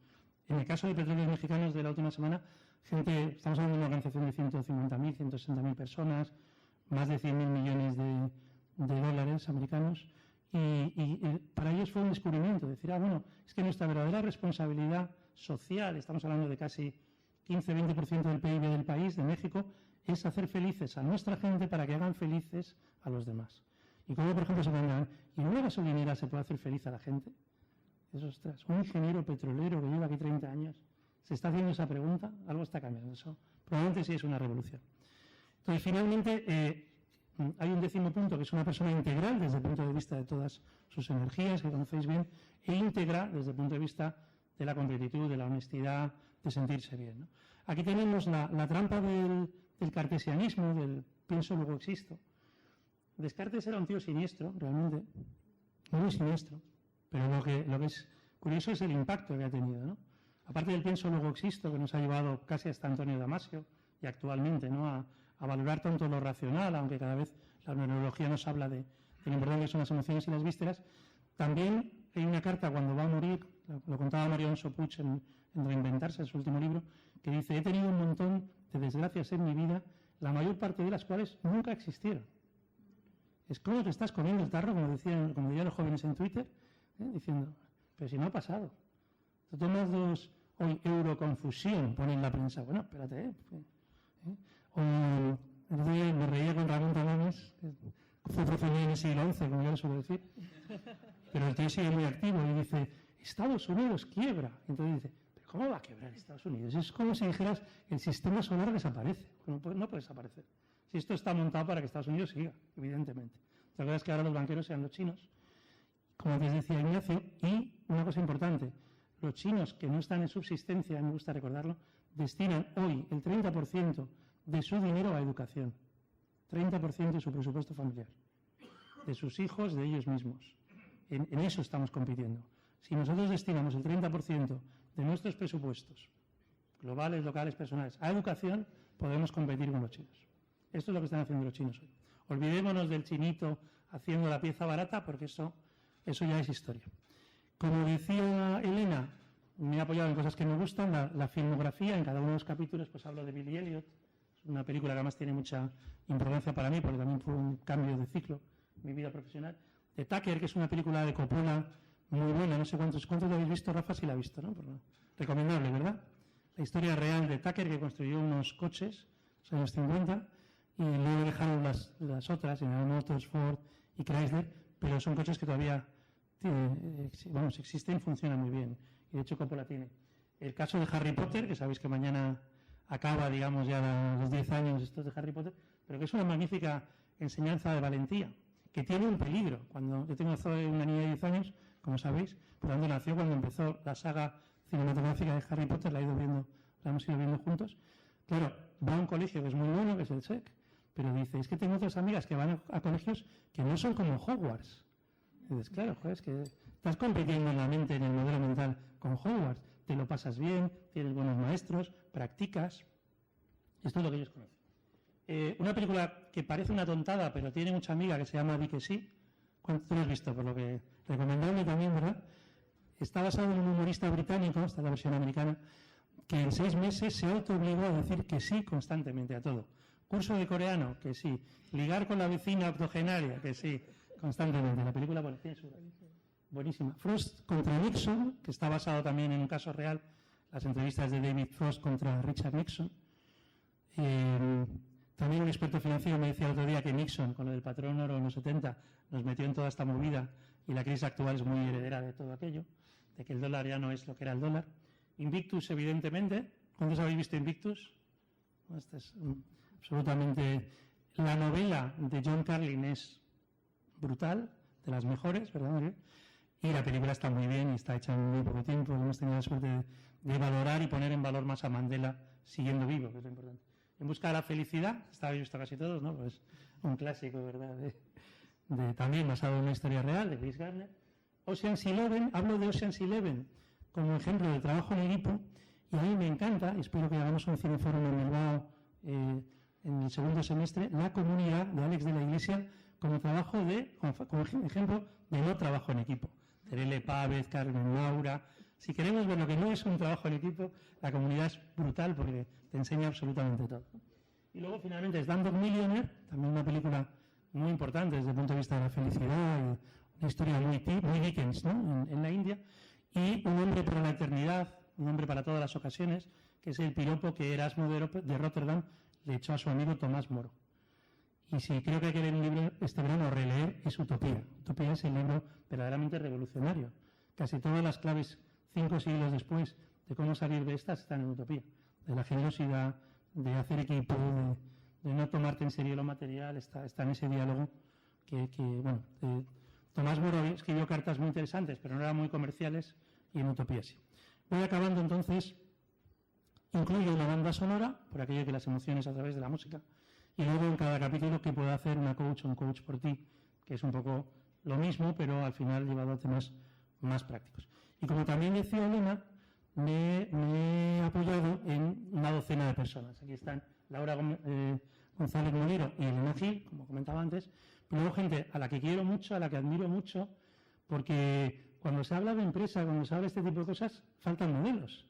el caso de Petróleos Mexicanos de la última semana, estamos hablando de una organización de 150.000, 160.000 personas, más de 100.000 millones de dólares americanos, y para ellos fue un descubrimiento, decir, bueno, es que nuestra verdadera responsabilidad social, estamos hablando de casi 15-20% del PIB del país, de México, es hacer felices a nuestra gente para que hagan felices a los demás. Y como, por ejemplo, se preguntan, ¿y en una gasolinera se puede hacer feliz a la gente? Eso, ostras, un ingeniero petrolero que lleva aquí 30 años, ¿se está haciendo esa pregunta? Algo está cambiando. Eso probablemente sí es una revolución. Entonces, finalmente, hay un 10º punto, que es una persona integral desde el punto de vista de todas sus energías, que conocéis bien, e íntegra desde el punto de vista de la completitud, de la honestidad, de sentirse bien, ¿no? Aquí tenemos la trampa del cartesianismo, del pienso luego existo. Descartes era un tío siniestro, realmente, muy siniestro, pero lo que es curioso es el impacto que ha tenido, ¿no? Aparte del pienso luego existo, que nos ha llevado casi hasta Antonio Damasio, y actualmente, ¿no?, a valorar tanto lo racional, aunque cada vez la neurología nos habla de lo importante que son las emociones y las vísceras. También hay una carta cuando va a morir, lo contaba Mario Alonso Puig en Reinventarse, en su último libro, que dice, he tenido un montón de desgracias en mi vida, la mayor parte de las cuales nunca existieron. Es como te estás comiendo el tarro, como dirían los jóvenes en Twitter, diciendo, pero si no ha pasado. Te tomas hoy euroconfusión, pone en la prensa. Bueno, espérate, entonces me reía con Ramón Tamames, que fue profesor en el siglo XI, como yo le suelo decir, pero el tío sigue muy activo y dice, Estados Unidos quiebra. Entonces dice, ¿pero cómo va a quebrar Estados Unidos? Es como si dijeras, el sistema solar desaparece. No puede desaparecer. Si esto está montado para que Estados Unidos siga, evidentemente. La verdad es que ahora los banqueros sean los chinos, como antes decía Ignacio, y una cosa importante, los chinos que no están en subsistencia, me gusta recordarlo, destinan hoy el 30% de su dinero a educación, 30% de su presupuesto familiar, de sus hijos, de ellos mismos. En eso estamos compitiendo. Si nosotros destinamos el 30% de nuestros presupuestos, globales, locales, personales, a educación, podemos competir con los chinos. Esto es lo que están haciendo los chinos hoy. Olvidémonos del chinito haciendo la pieza barata, porque eso ya es historia. Como decía Elena, me he apoyado en cosas que me gustan, la filmografía, en cada uno de los capítulos pues hablo de Billy Elliot, es una película que además tiene mucha importancia para mí, porque también fue un cambio de ciclo en mi vida profesional. De Tucker, que es una película de Coppola muy buena, no sé cuántos lo habéis visto, Rafa, sí la ha visto, ¿no? Recomendable, ¿verdad? La historia real de Tucker, que construyó unos coches en los años 50, y luego dejaron las otras, General Motors, Ford y Chrysler, pero son coches que todavía existen y funcionan muy bien. Y de hecho Coppola tiene. El caso de Harry Potter, que sabéis que mañana acaba, digamos, ya los 10 años estos de Harry Potter, pero que es una magnífica enseñanza de valentía, que tiene un peligro. Cuando yo tengo una niña de 10 años, como sabéis, por tanto nació cuando empezó la saga cinematográfica de Harry Potter, la hemos ido viendo juntos. Claro, va a un colegio que es muy bueno, que es el SEC, pero dice, es que tengo otras amigas que van a colegios que no son como Hogwarts. Y dices, claro, joder, es que estás compitiendo en la mente, en el modelo mental con Hogwarts. Te lo pasas bien, tienes buenos maestros, practicas. Esto es lo que ellos conocen. Una película que parece una tontada, pero tiene mucha amiga, que se llama Di que sí. ¿Cuánto lo has visto? Por lo que recomendable también, ¿verdad? Está basado en un humorista británico, esta es la versión americana, que en 6 meses se autoobligó a decir que sí constantemente a todo. Curso de coreano, que sí. Ligar con la vecina octogenaria, que sí, constantemente. La película tiene su... Buenísima. Frost contra Nixon, que está basado también en un caso real, las entrevistas de David Frost contra Richard Nixon. También un experto financiero me decía el otro día que Nixon, con lo del patrón oro en los 70, nos metió en toda esta movida y la crisis actual es muy heredera de todo aquello, de que el dólar ya no es lo que era el dólar. Invictus, evidentemente. ¿Cuántos habéis visto Invictus? Esta es absolutamente... La novela de John Carlin es brutal, de las mejores, ¿verdad? Y la película está muy bien y está hecha en muy poco tiempo. Hemos tenido la suerte de valorar y poner en valor más a Mandela siguiendo vivo, que es lo importante. En busca de la felicidad, esta habéis visto casi todos, ¿no? Pues un clásico, ¿verdad? También basado en una historia real de Chris Gardner. Ocean's 11, hablo de Ocean's 11 como ejemplo de trabajo en equipo, y a mí me encanta, y espero que hagamos un cineforum en Bilbao en el segundo semestre, la comunidad de Alex de la Iglesia como trabajo como ejemplo de no trabajo en equipo. Terele Pávez, Carmen Laura. Si queremos ver lo que no es un trabajo en equipo, la comunidad es brutal porque te enseña absolutamente todo. Y luego finalmente Slumdog Millionaire, también una película muy importante desde el punto de vista de la felicidad una historia muy Dickens, ¿no? en la India, y un hombre para la eternidad, un hombre para todas las ocasiones, que es el piropo que Erasmo de Rotterdam le echó a su amigo Tomás Moro. Y si creo que hay que leer un libro este verano, releer, es Utopía. Utopía es el libro verdaderamente revolucionario. Casi todas las claves, 5 siglos después, de cómo salir de estas están en Utopía. De la generosidad, de hacer equipo, de no tomarte en serio lo material, está en ese diálogo bueno, Tomás Moro escribió cartas muy interesantes, pero no eran muy comerciales, y en Utopía sí. Voy acabando entonces. Incluye una banda sonora, por aquello que las emociones a través de la música, y luego en cada capítulo que puede hacer una coach o un coach por ti, que es un poco lo mismo, pero al final llevado a temas más prácticos. Y como también decía Elena, me he apoyado en una docena de personas. Aquí están Laura González Molero y Elena Gil, como comentaba antes, pero luego gente a la que quiero mucho, a la que admiro mucho, porque cuando se habla de empresa, cuando se habla de este tipo de cosas, faltan modelos.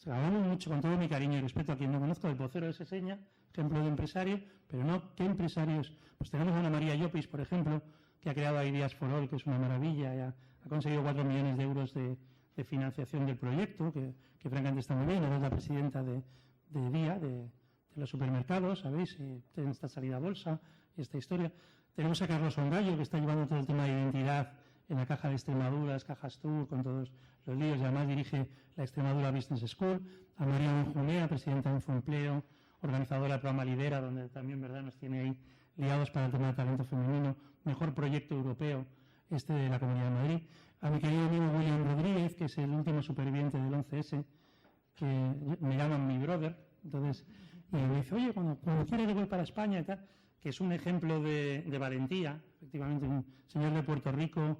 Hablamos mucho, con todo mi cariño y respeto a quien no conozco, del vocero de Seseña, ejemplo de empresario, pero no, ¿qué empresarios? Pues tenemos a Ana María Llopis, por ejemplo, que ha creado Ideas for All, que es una maravilla, y ha conseguido 4 millones de euros de financiación del proyecto, que francamente está muy bien. Ahora es la presidenta de DIA, de los supermercados, ¿sabéis? En esta salida a bolsa y esta historia. Tenemos a Carlos Ongallo, que está llevando todo el tema de identidad en la Caja de Extremadura, las Cajas Tour, con todos los líos, y además dirige la Extremadura Business School, a María Benjumea, presidenta de Infoempleo, organizadora del programa Lidera, donde también verdad nos tiene ahí liados para el tema del talento femenino, mejor proyecto europeo de la Comunidad de Madrid, a mi querido amigo William Rodríguez, que es el último superviviente del 11S, que me llaman mi brother, entonces, y me dice, oye, cuando quiera que voy para España y tal, que es un ejemplo de valentía, efectivamente, un señor de Puerto Rico,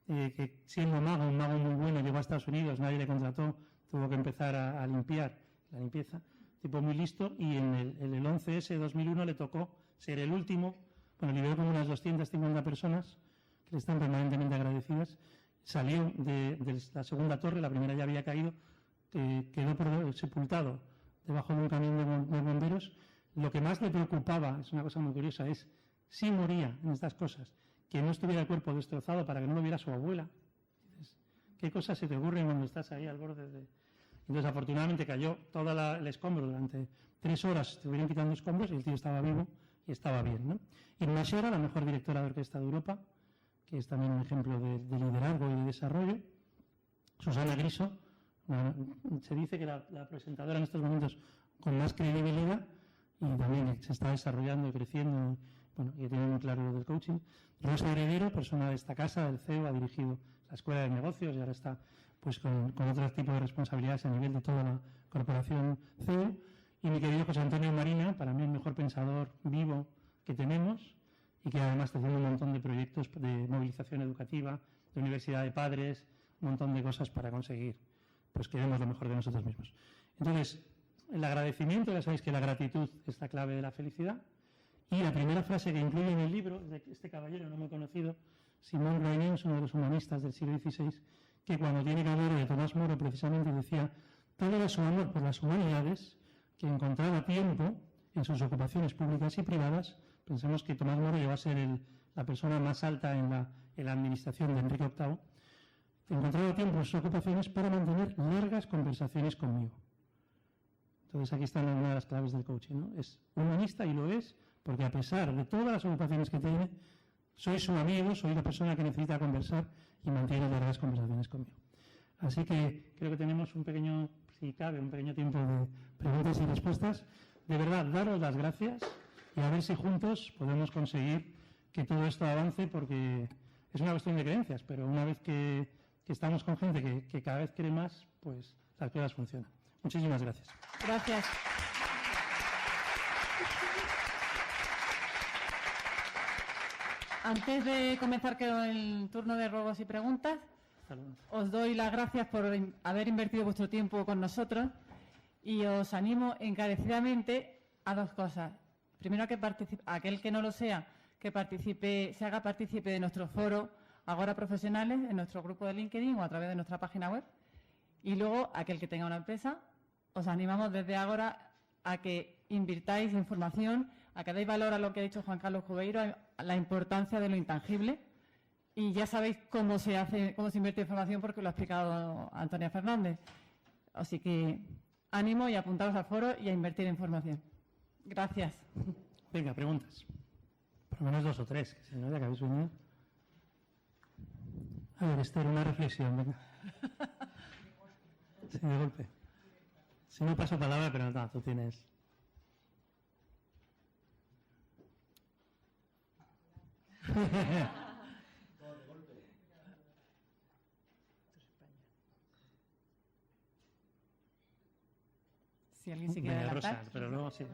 que siendo un mago muy bueno, llegó a Estados Unidos, nadie le contrató, tuvo que empezar a limpiar la limpieza, tipo muy listo, y en el 11S 2001 le tocó ser el último, bueno, liberó como unas 250 personas que le están permanentemente agradecidas, salió de la segunda torre, la primera ya había caído, quedó sepultado debajo de un camión de bomberos. Lo que más le preocupaba, es una cosa muy curiosa, es si moría en estas cosas, que no estuviera el cuerpo destrozado para que no lo viera su abuela. ¿Qué cosas se te ocurren cuando estás ahí al borde de...? Entonces, afortunadamente, cayó todo el escombro durante 3 horas, estuvieron quitando escombros y el tío estaba vivo y estaba bien, ¿no? Irma Shera, la mejor directora de orquesta de Europa, que es también un ejemplo de liderazgo y de desarrollo. Susana Griso, se dice que la presentadora en estos momentos con más credibilidad, y también se está desarrollando y creciendo, bueno, y tiene muy claro lo del coaching. Rosa Heredero, persona de esta casa, del CEO, ha dirigido la Escuela de Negocios y ahora está pues con otro tipo de responsabilidades a nivel de toda la corporación CEO. Y mi querido José Antonio Marina, para mí el mejor pensador vivo que tenemos y que además está haciendo un montón de proyectos de movilización educativa, de universidad de padres, un montón de cosas para conseguir pues que demos lo mejor de nosotros mismos. Entonces, el agradecimiento, ya sabéis que la gratitud es la clave de la felicidad. Y la primera frase que incluye en el libro, de este caballero no muy conocido, Simón Reynens, uno de los humanistas del siglo XVI, que cuando tiene que hablar de Tomás Moro precisamente decía, tal era su amor por las humanidades, que encontraba tiempo en sus ocupaciones públicas y privadas. Pensemos que Tomás Moro llegó a ser la persona más alta en la administración de Enrique VIII, encontraba tiempo en sus ocupaciones para mantener largas conversaciones conmigo. Entonces aquí están una de las claves del coaching, ¿no? Es humanista y lo es porque a pesar de todas las ocupaciones que tiene, soy su amigo, soy la persona que necesita conversar y mantiene largas conversaciones conmigo. Así que creo que tenemos un pequeño, si cabe, un pequeño tiempo de preguntas y respuestas. De verdad, daros las gracias y a ver si juntos podemos conseguir que todo esto avance, porque es una cuestión de creencias, pero una vez que estamos con gente que cada vez cree más, pues las cosas funcionan. Muchísimas gracias. Gracias. Antes de comenzar con el turno de ruegos y preguntas, os doy las gracias por haber invertido vuestro tiempo con nosotros y os animo encarecidamente a 2 cosas. Primero, que aquel que no lo sea, que se haga partícipe de nuestro foro Agora Profesionales, en nuestro grupo de LinkedIn o a través de nuestra página web. Y luego, aquel que tenga una empresa, os animamos desde ahora a que invirtáis en formación, a que deis valor a lo que ha dicho Juan Carlos Cubeiro, a la importancia de lo intangible, Y ya sabéis cómo se invierte información porque lo ha explicado Antonia Fernández. Así que ánimo y apuntaros al foro y a invertir en formación. Gracias. Venga, preguntas. Por lo menos 2 o 3, que si no, ya que habéis venido. A ver, Esther, una reflexión, venga. Sí, de golpe. Si no paso palabra, pero no, tú tienes. Si alguien se quiere Venga, adelantar. Rosa, pero luego sí.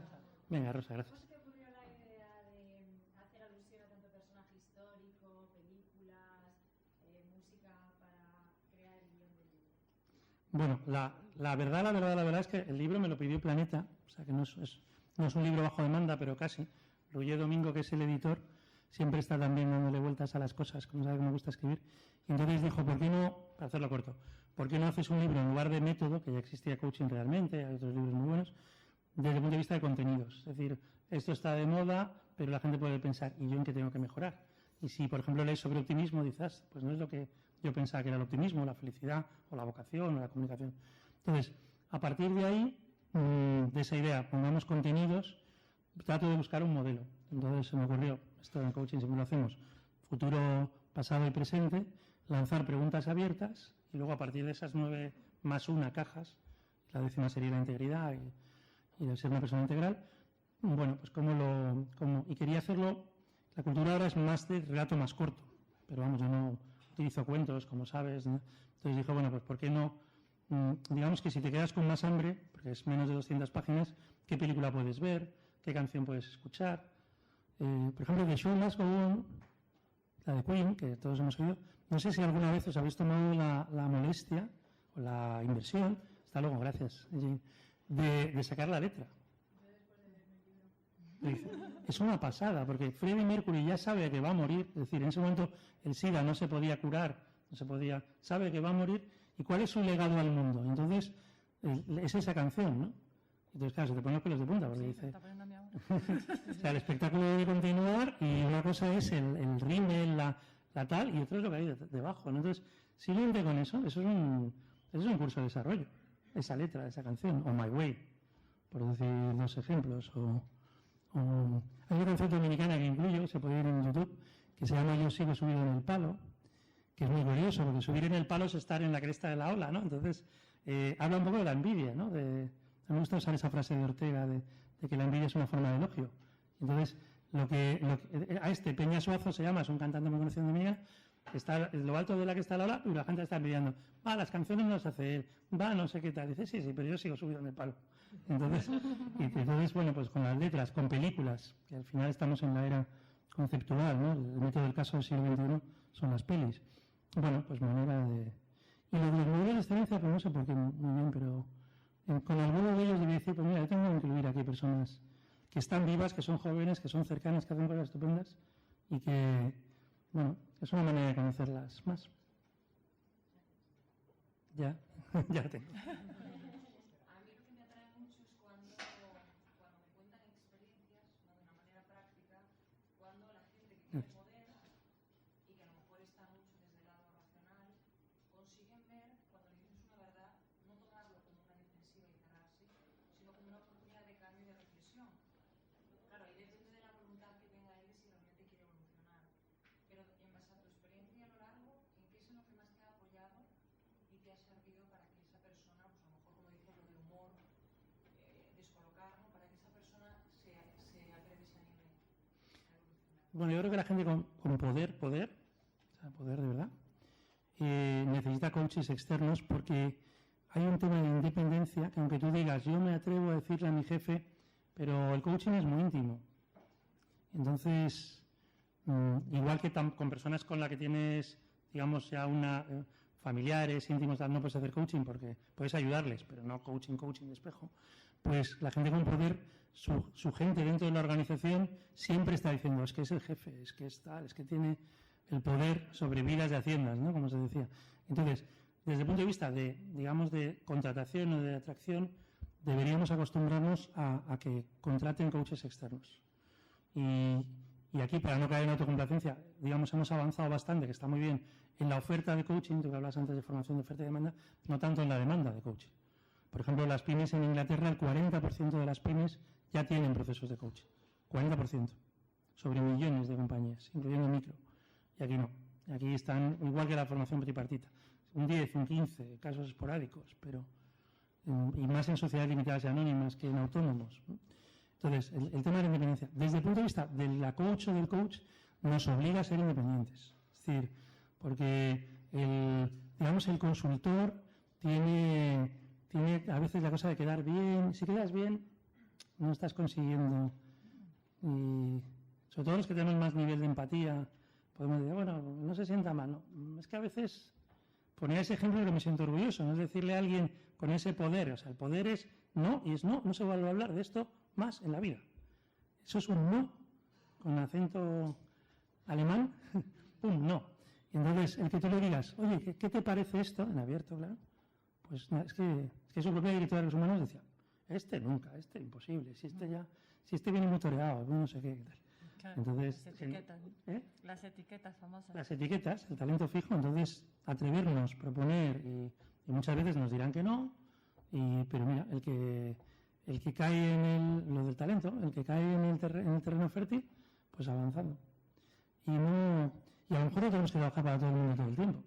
Venga, Rosa, gracias. ¿Cómo se te ocurrió la idea de hacer alusión a tanto personaje histórico, películas, música para crear el guión del libro? Bueno, la verdad es que el libro me lo pidió Planeta, o sea que no es un libro bajo demanda, pero casi. Roger Domingo, que es el editor, siempre está también dándole vueltas a las cosas, como sabe que me gusta escribir. Y entonces dijo, ¿por qué no, para hacerlo corto, por qué no haces un libro en lugar de método, que ya existía coaching realmente, hay otros libros muy buenos, desde el punto de vista de contenidos? Es decir, esto está de moda, pero la gente puede pensar, ¿y yo en qué tengo que mejorar? Y si, por ejemplo, lees sobre optimismo, dices, pues no es lo que yo pensaba que era el optimismo, la felicidad, o la vocación, o la comunicación. Entonces, a partir de ahí, de esa idea, pongamos contenidos, trato de buscar un modelo. Entonces se me ocurrió, esto en coaching siempre lo hacemos, futuro, pasado y presente, lanzar preguntas abiertas y luego a partir de esas 9 más 1 cajas, la 10ª sería la integridad y el ser una persona integral, bueno, pues y quería hacerlo, la cultura ahora es más de relato más corto, pero vamos, yo no utilizo cuentos, como sabes, ¿no? Entonces dije, bueno, pues ¿por qué no? Digamos que si te quedas con más hambre, porque es menos de 200 páginas, ¿qué película puedes ver? ¿Qué canción puedes escuchar? Por ejemplo, The Show Must Go On, la de Queen, que todos hemos oído. No sé si alguna vez os habéis tomado la molestia o la inversión, hasta luego, gracias, Jane, de sacar la letra. Es una pasada, porque Freddie Mercury ya sabe que va a morir, es decir, en ese momento el SIDA no se podía curar, sabe que va a morir, y cuál es su legado al mundo. Entonces, es esa canción, ¿no? Entonces, claro, se te ponen los pelos de punta, porque dice... O sea, el espectáculo debe continuar y una cosa es el rímel, la tal, y otra es lo que hay debajo, ¿no? Entonces, simplemente con eso es un curso de desarrollo, esa letra, esa canción, o My Way, por decir 2 ejemplos, hay una canción dominicana que incluyo, se puede ir en YouTube, que se llama Yo sigo subido en el palo, que es muy curioso, porque subir en el palo es estar en la cresta de la ola, ¿no? Entonces, habla un poco de la envidia, ¿no? Me gusta usar esa frase de Ortega de que la envidia es una forma de elogio. Entonces, a este Peña Suazo se llama, es un cantante muy conocido de Dominicana, está en lo alto de la cresta de la ola y la gente está envidiando. Las canciones no las hace él, no sé qué tal. Dice, sí, pero yo sigo subido en el palo. Entonces, bueno, pues con las letras, con películas, que al final estamos en la era conceptual, ¿no? El método del caso del siglo XXI son las pelis. Bueno, pues manera de... Y lo de los modelos de excelencia, pues no sé por qué muy bien, pero con algunos de ellos debí decir, pues mira, yo tengo que incluir aquí personas que están vivas, que son jóvenes, que son cercanas, que hacen cosas estupendas y que, bueno, es una manera de conocerlas más. Ya lo tengo. A mí lo que me atrae mucho es cuando me cuentan experiencias, ¿no? De una manera práctica, cuando la gente que tiene poder y que a lo mejor está mucho desde el lado racional, consiguen ver, cuando le dices una verdad, no tomarlo como una defensiva y cerrarse, sino como una oportunidad de cambio y de reflexión. Claro, ahí depende de la voluntad que tenga él de si realmente quiere evolucionar. Pero en base a tu experiencia a lo largo, ¿en qué es en lo que más te ha apoyado y te ha servido para que esa persona, pues a lo mejor como dices lo del humor, descolocar, ¿no? Para que esa persona se atreve, se anime a evolucionar? Bueno, yo creo que la gente con poder, o sea, poder de verdad, necesita coaches externos porque hay un tema de independencia que aunque tú digas, yo me atrevo a decirle a mi jefe, pero el coaching es muy íntimo. Entonces, igual que con personas con las que tienes, digamos, ya familiares, íntimos, no puedes hacer coaching porque puedes ayudarles, pero no coaching de espejo. Pues la gente con poder, su gente dentro de la organización siempre está diciendo, es que es el jefe, es que es tal, es que tiene el poder sobre vidas de haciendas, ¿no? Como se decía. Entonces, desde el punto de vista de, digamos, de contratación o de atracción, deberíamos acostumbrarnos a que contraten coaches externos. Y Y aquí, para no caer en autocomplacencia, digamos, hemos avanzado bastante, que está muy bien, en la oferta de coaching, tú que hablas antes de formación de oferta y demanda, no tanto en la demanda de coaching. Por ejemplo, las pymes en Inglaterra, el 40% de las pymes ya tienen procesos de coaching. 40%. Sobre millones de compañías, incluyendo micro. Y aquí no. Y aquí están igual que la formación tripartita. Un 10, un 15, casos esporádicos, pero y más en sociedades limitadas y anónimas que en autónomos, ¿no? Entonces, el tema de la independencia, desde el punto de vista de la coach o del coach, nos obliga a ser independientes. Es decir, porque el consultor tiene a veces la cosa de quedar bien. Si quedas bien, no estás consiguiendo. Y sobre todo los que tenemos más nivel de empatía, podemos decir, bueno, no se sienta mal. No. Es que a veces, ponía ese ejemplo de que me siento orgulloso, no es decirle a alguien con ese poder, o sea, el poder es no, y es no se vuelve a hablar de esto más en la vida. Eso es un no, con acento alemán, un no. Y entonces, el que tú le digas, oye, ¿qué te parece esto? En abierto, claro. Pues no, es que su propia directora de recursos humanos decía, nunca, imposible, si viene muy toreado, no sé qué tal. Claro, entonces, las etiquetas famosas. Las etiquetas, el talento fijo, entonces atrevernos, proponer, y muchas veces nos dirán que no, pero mira, el que cae en lo del talento, el que cae en el terreno fértil, pues avanzando. Y a lo mejor no tenemos que trabajar para todo el mundo todo el tiempo,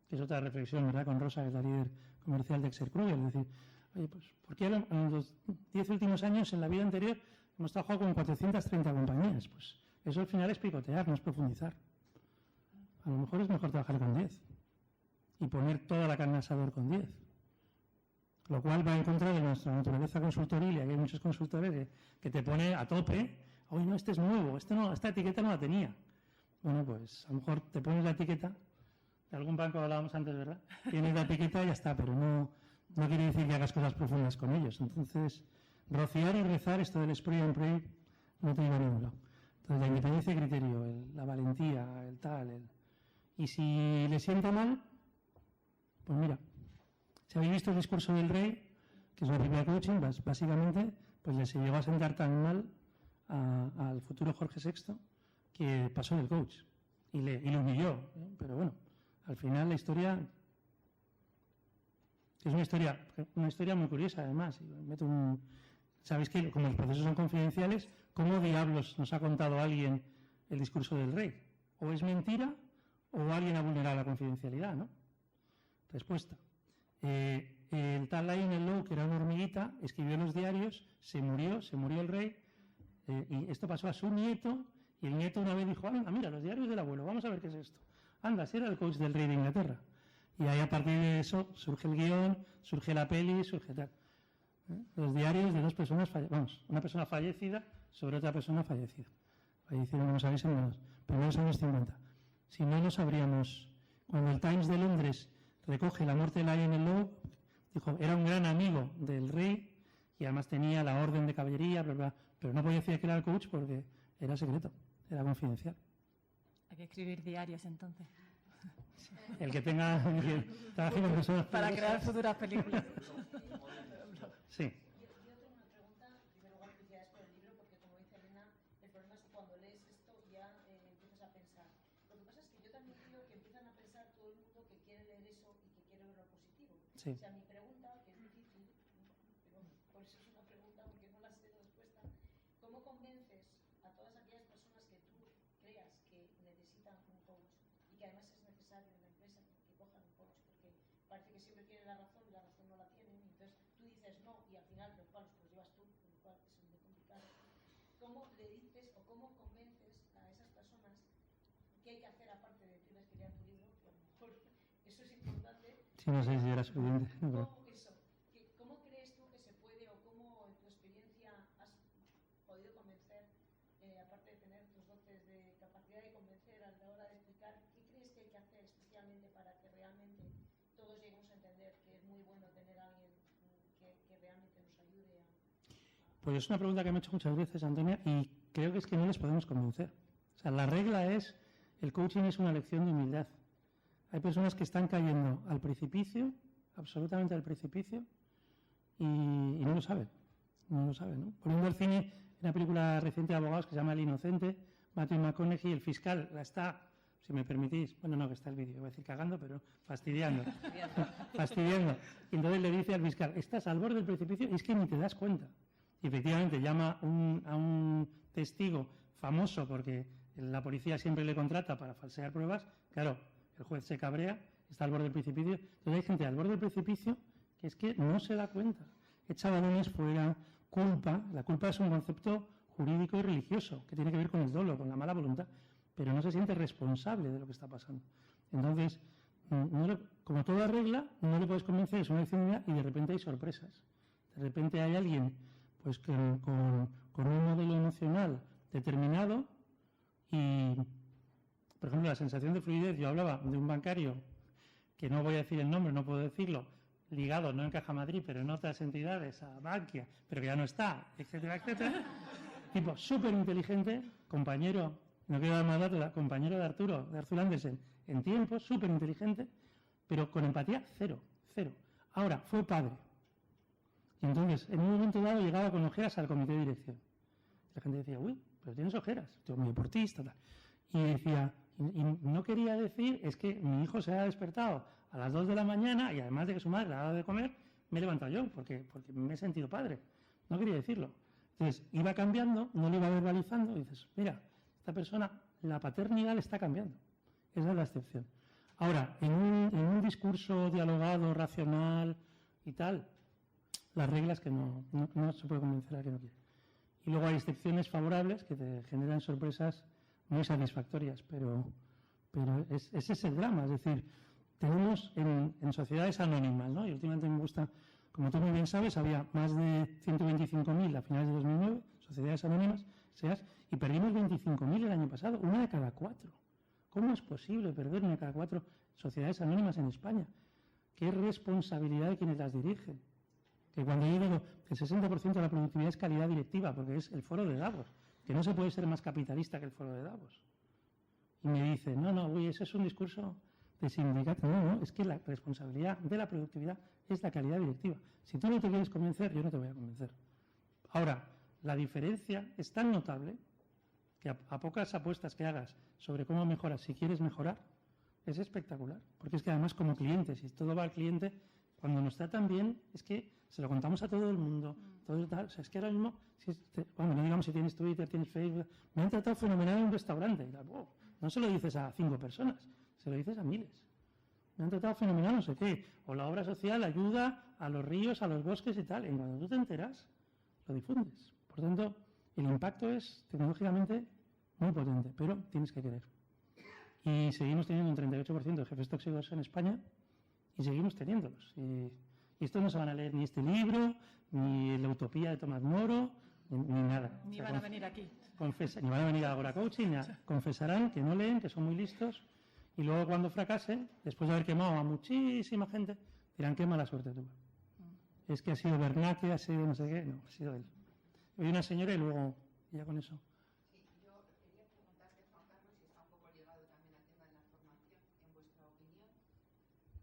que es otra reflexión, ¿verdad?, con Rosa, que es la líder comercial de Exercruger, es decir, oye, pues, ¿por qué en los 10 últimos años, en la vida anterior, hemos trabajado con 430 compañías? Pues eso al final es picotear, no es profundizar. A lo mejor es mejor trabajar con 10 y poner toda la carne al asador con 10. Lo cual va en contra de nuestra naturaleza consultoril, y aquí hay muchos consultores que te pone a tope. Oye, no, este es nuevo, esta etiqueta no la tenía. Bueno, pues a lo mejor te pones la etiqueta, de algún banco hablábamos antes, ¿verdad? Tienes la etiqueta y ya está, pero no quiere decir que hagas cosas profundas con ellos. Entonces, rociar y rezar, esto del spray and pray, no te lleva a ningún lado. Entonces, la independencia de criterio, la valentía, el tal, y si le sienta mal, pues mira, si habéis visto el discurso del rey, que es una película de coaching, básicamente, pues le se llegó a sentar tan mal al futuro Jorge VI que pasó del coach y lo humilló, ¿eh? Pero bueno, al final la historia es una historia muy curiosa, además. Sabéis que como los procesos son confidenciales, ¿cómo diablos nos ha contado alguien el discurso del rey? O es mentira o alguien ha vulnerado la confidencialidad, ¿no? Respuesta. El tal Lionel Lowe, que era una hormiguita, escribió en los diarios, se murió el rey, y esto pasó a su nieto, y el nieto una vez dijo, anda, mira, los diarios del abuelo, vamos a ver qué es esto. Anda, si era el coach del rey de Inglaterra. Y ahí a partir de eso surge el guión, surge la peli, surge tal. Los diarios de dos personas, una persona fallecida sobre otra persona fallecida. Fallecieron, como sabéis, en los primeros años 50. Si no lo sabríamos. Cuando el Times de Londres recoge la muerte de Lionel Lowe, dijo, era un gran amigo del rey y además tenía la orden de caballería, bla, bla, pero no podía decir que era el coach porque era secreto, era confidencial. Hay que escribir diarios entonces. El que tenga que trabaje con personas para crear futuras películas. Sí. Yo tengo una pregunta, en primer lugar, felicidades por el libro, porque como dice Elena, el problema es que cuando lees esto ya empiezas a pensar. Lo que pasa es que yo también creo que empiezan a pensar todo el mundo que quiere leer eso y que quiere ver lo positivo. Sí. O sea, mi pregunta, que es difícil, pero por eso es una pregunta, porque no la sé la respuesta, ¿cómo convences a todas aquellas personas que tú creas que necesitan un coach y que además es necesario en la empresa que cojan un coach? Porque parece que siempre tienen la razón y la razón no la tienen, y entonces tú dices no y al final los palos los llevas tú, con lo cual es muy complicado. ¿Cómo le dices o cómo convences a esas personas qué hay que hacer aparte de decirles que lean tu libro? Que a lo mejor eso es importante. Sí, no sé si era suficiente. No, ¿Cómo crees tú que se puede, o cómo en tu experiencia has podido convencer, aparte de tener tus dotes de capacidad de convencer a la hora de explicar, qué crees que hay que hacer especialmente para que realmente todos lleguemos a entender que es muy bueno tener a alguien que realmente nos ayude a... Pues es una pregunta que me he hecho muchas veces, Antonia, y creo que es que no les podemos convencer. O sea, la regla es, el coaching es una lección de humildad. Hay personas que están cayendo al precipicio, absolutamente al precipicio, y no lo saben. No lo saben, ¿no? Poniendo el cine, una película reciente de abogados que se llama El Inocente, Matthew McConaughey, el fiscal, la está, si me permitís, bueno, no, que está el vídeo, voy a decir cagando, pero fastidiando. Fastidiando. Y entonces le dice al fiscal, estás al borde del precipicio y es que ni te das cuenta. Y efectivamente llama a un testigo famoso, porque la policía siempre le contrata para falsear pruebas. Claro, el juez se cabrea, está al borde del precipicio. Entonces hay gente al borde del precipicio que es que no se da cuenta. Echa balones fuera, culpa. La culpa es un concepto jurídico y religioso que tiene que ver con el dolo, con la mala voluntad, pero no se siente responsable de lo que está pasando. Entonces, como toda regla, no le puedes convencer, es una lección y de repente hay sorpresas. De repente hay alguien pues con un modelo emocional determinado y, por ejemplo, la sensación de fluidez. Yo hablaba de un bancario, que no voy a decir el nombre, no puedo decirlo, ligado no en Caja Madrid, pero en otras entidades, a Bankia, pero que ya no está, etcétera, etcétera. Tipo súper inteligente, compañero, no quiero dar más datos, compañero de Arturo Andersen, en tiempo, súper inteligente, pero con empatía cero. Ahora, fue padre. Y entonces, en un momento dado, llegaba con ojeras al comité de dirección. La gente decía, uy, pero tienes ojeras, tú eres muy deportista, tal. Y decía, y no quería decir, es que mi hijo se ha despertado a las 2 de la mañana y además de que su madre le ha dado de comer, me he levantado yo, porque me he sentido padre. No quería decirlo. Entonces, iba cambiando, no lo iba verbalizando, y dices, mira, esta persona, la paternidad le está cambiando. Esa es la excepción. Ahora, en un discurso dialogado, racional y tal, las reglas que no se puede convencer a que no quiere. Y luego hay excepciones favorables que te generan sorpresas muy satisfactorias, pero ese es el drama. Es decir, tenemos en sociedades anónimas, ¿no? Y últimamente me gusta, como tú muy bien sabes, había más de 125.000 a finales de 2009, sociedades anónimas, y perdimos 25.000 el año pasado, una de cada 4. ¿Cómo es posible perder una de cada 4 sociedades anónimas en España? ¿Qué responsabilidad de quienes las dirigen? Que cuando yo digo que el 60% de la productividad es calidad directiva, porque es el foro de Davos, que no se puede ser más capitalista que el foro de Davos. Y me dice, uy, ese es un discurso de sindicato. No, es que la responsabilidad de la productividad es la calidad directiva. Si tú no te quieres convencer, yo no te voy a convencer. Ahora, la diferencia es tan notable que a pocas apuestas que hagas sobre cómo mejoras, si quieres mejorar, es espectacular. Porque es que además como cliente, si todo va al cliente, cuando nos tratan bien, es que se lo contamos a todo el mundo. Todo tal. O sea, es que ahora mismo, no digamos si tienes Twitter, tienes Facebook, me han tratado fenomenal en un restaurante. Y no se lo dices a 5 personas, se lo dices a miles. Me han tratado fenomenal, no sé qué. O la obra social ayuda a los ríos, a los bosques y tal. Y cuando tú te enteras, lo difundes. Por tanto, el impacto es tecnológicamente muy potente, pero tienes que querer. Y seguimos teniendo un 38% de jefes tóxicos en España y seguimos teniéndolos. Y estos no se van a leer ni este libro, ni La Utopía de Tomás Moro, ni nada. Ni van a venir aquí. Ni van a venir a Agora Coaching, confesarán que no leen, que son muy listos, y luego cuando fracasen, después de haber quemado a muchísima gente, dirán qué mala suerte tuve. Es que ha sido Bernanke, ha sido no sé qué, no, ha sido él. Hoy una señora y luego ya con eso. Sí, yo quería preguntarte, Juan Carlos, si está un poco ligado también al tema de la formación, en vuestra opinión,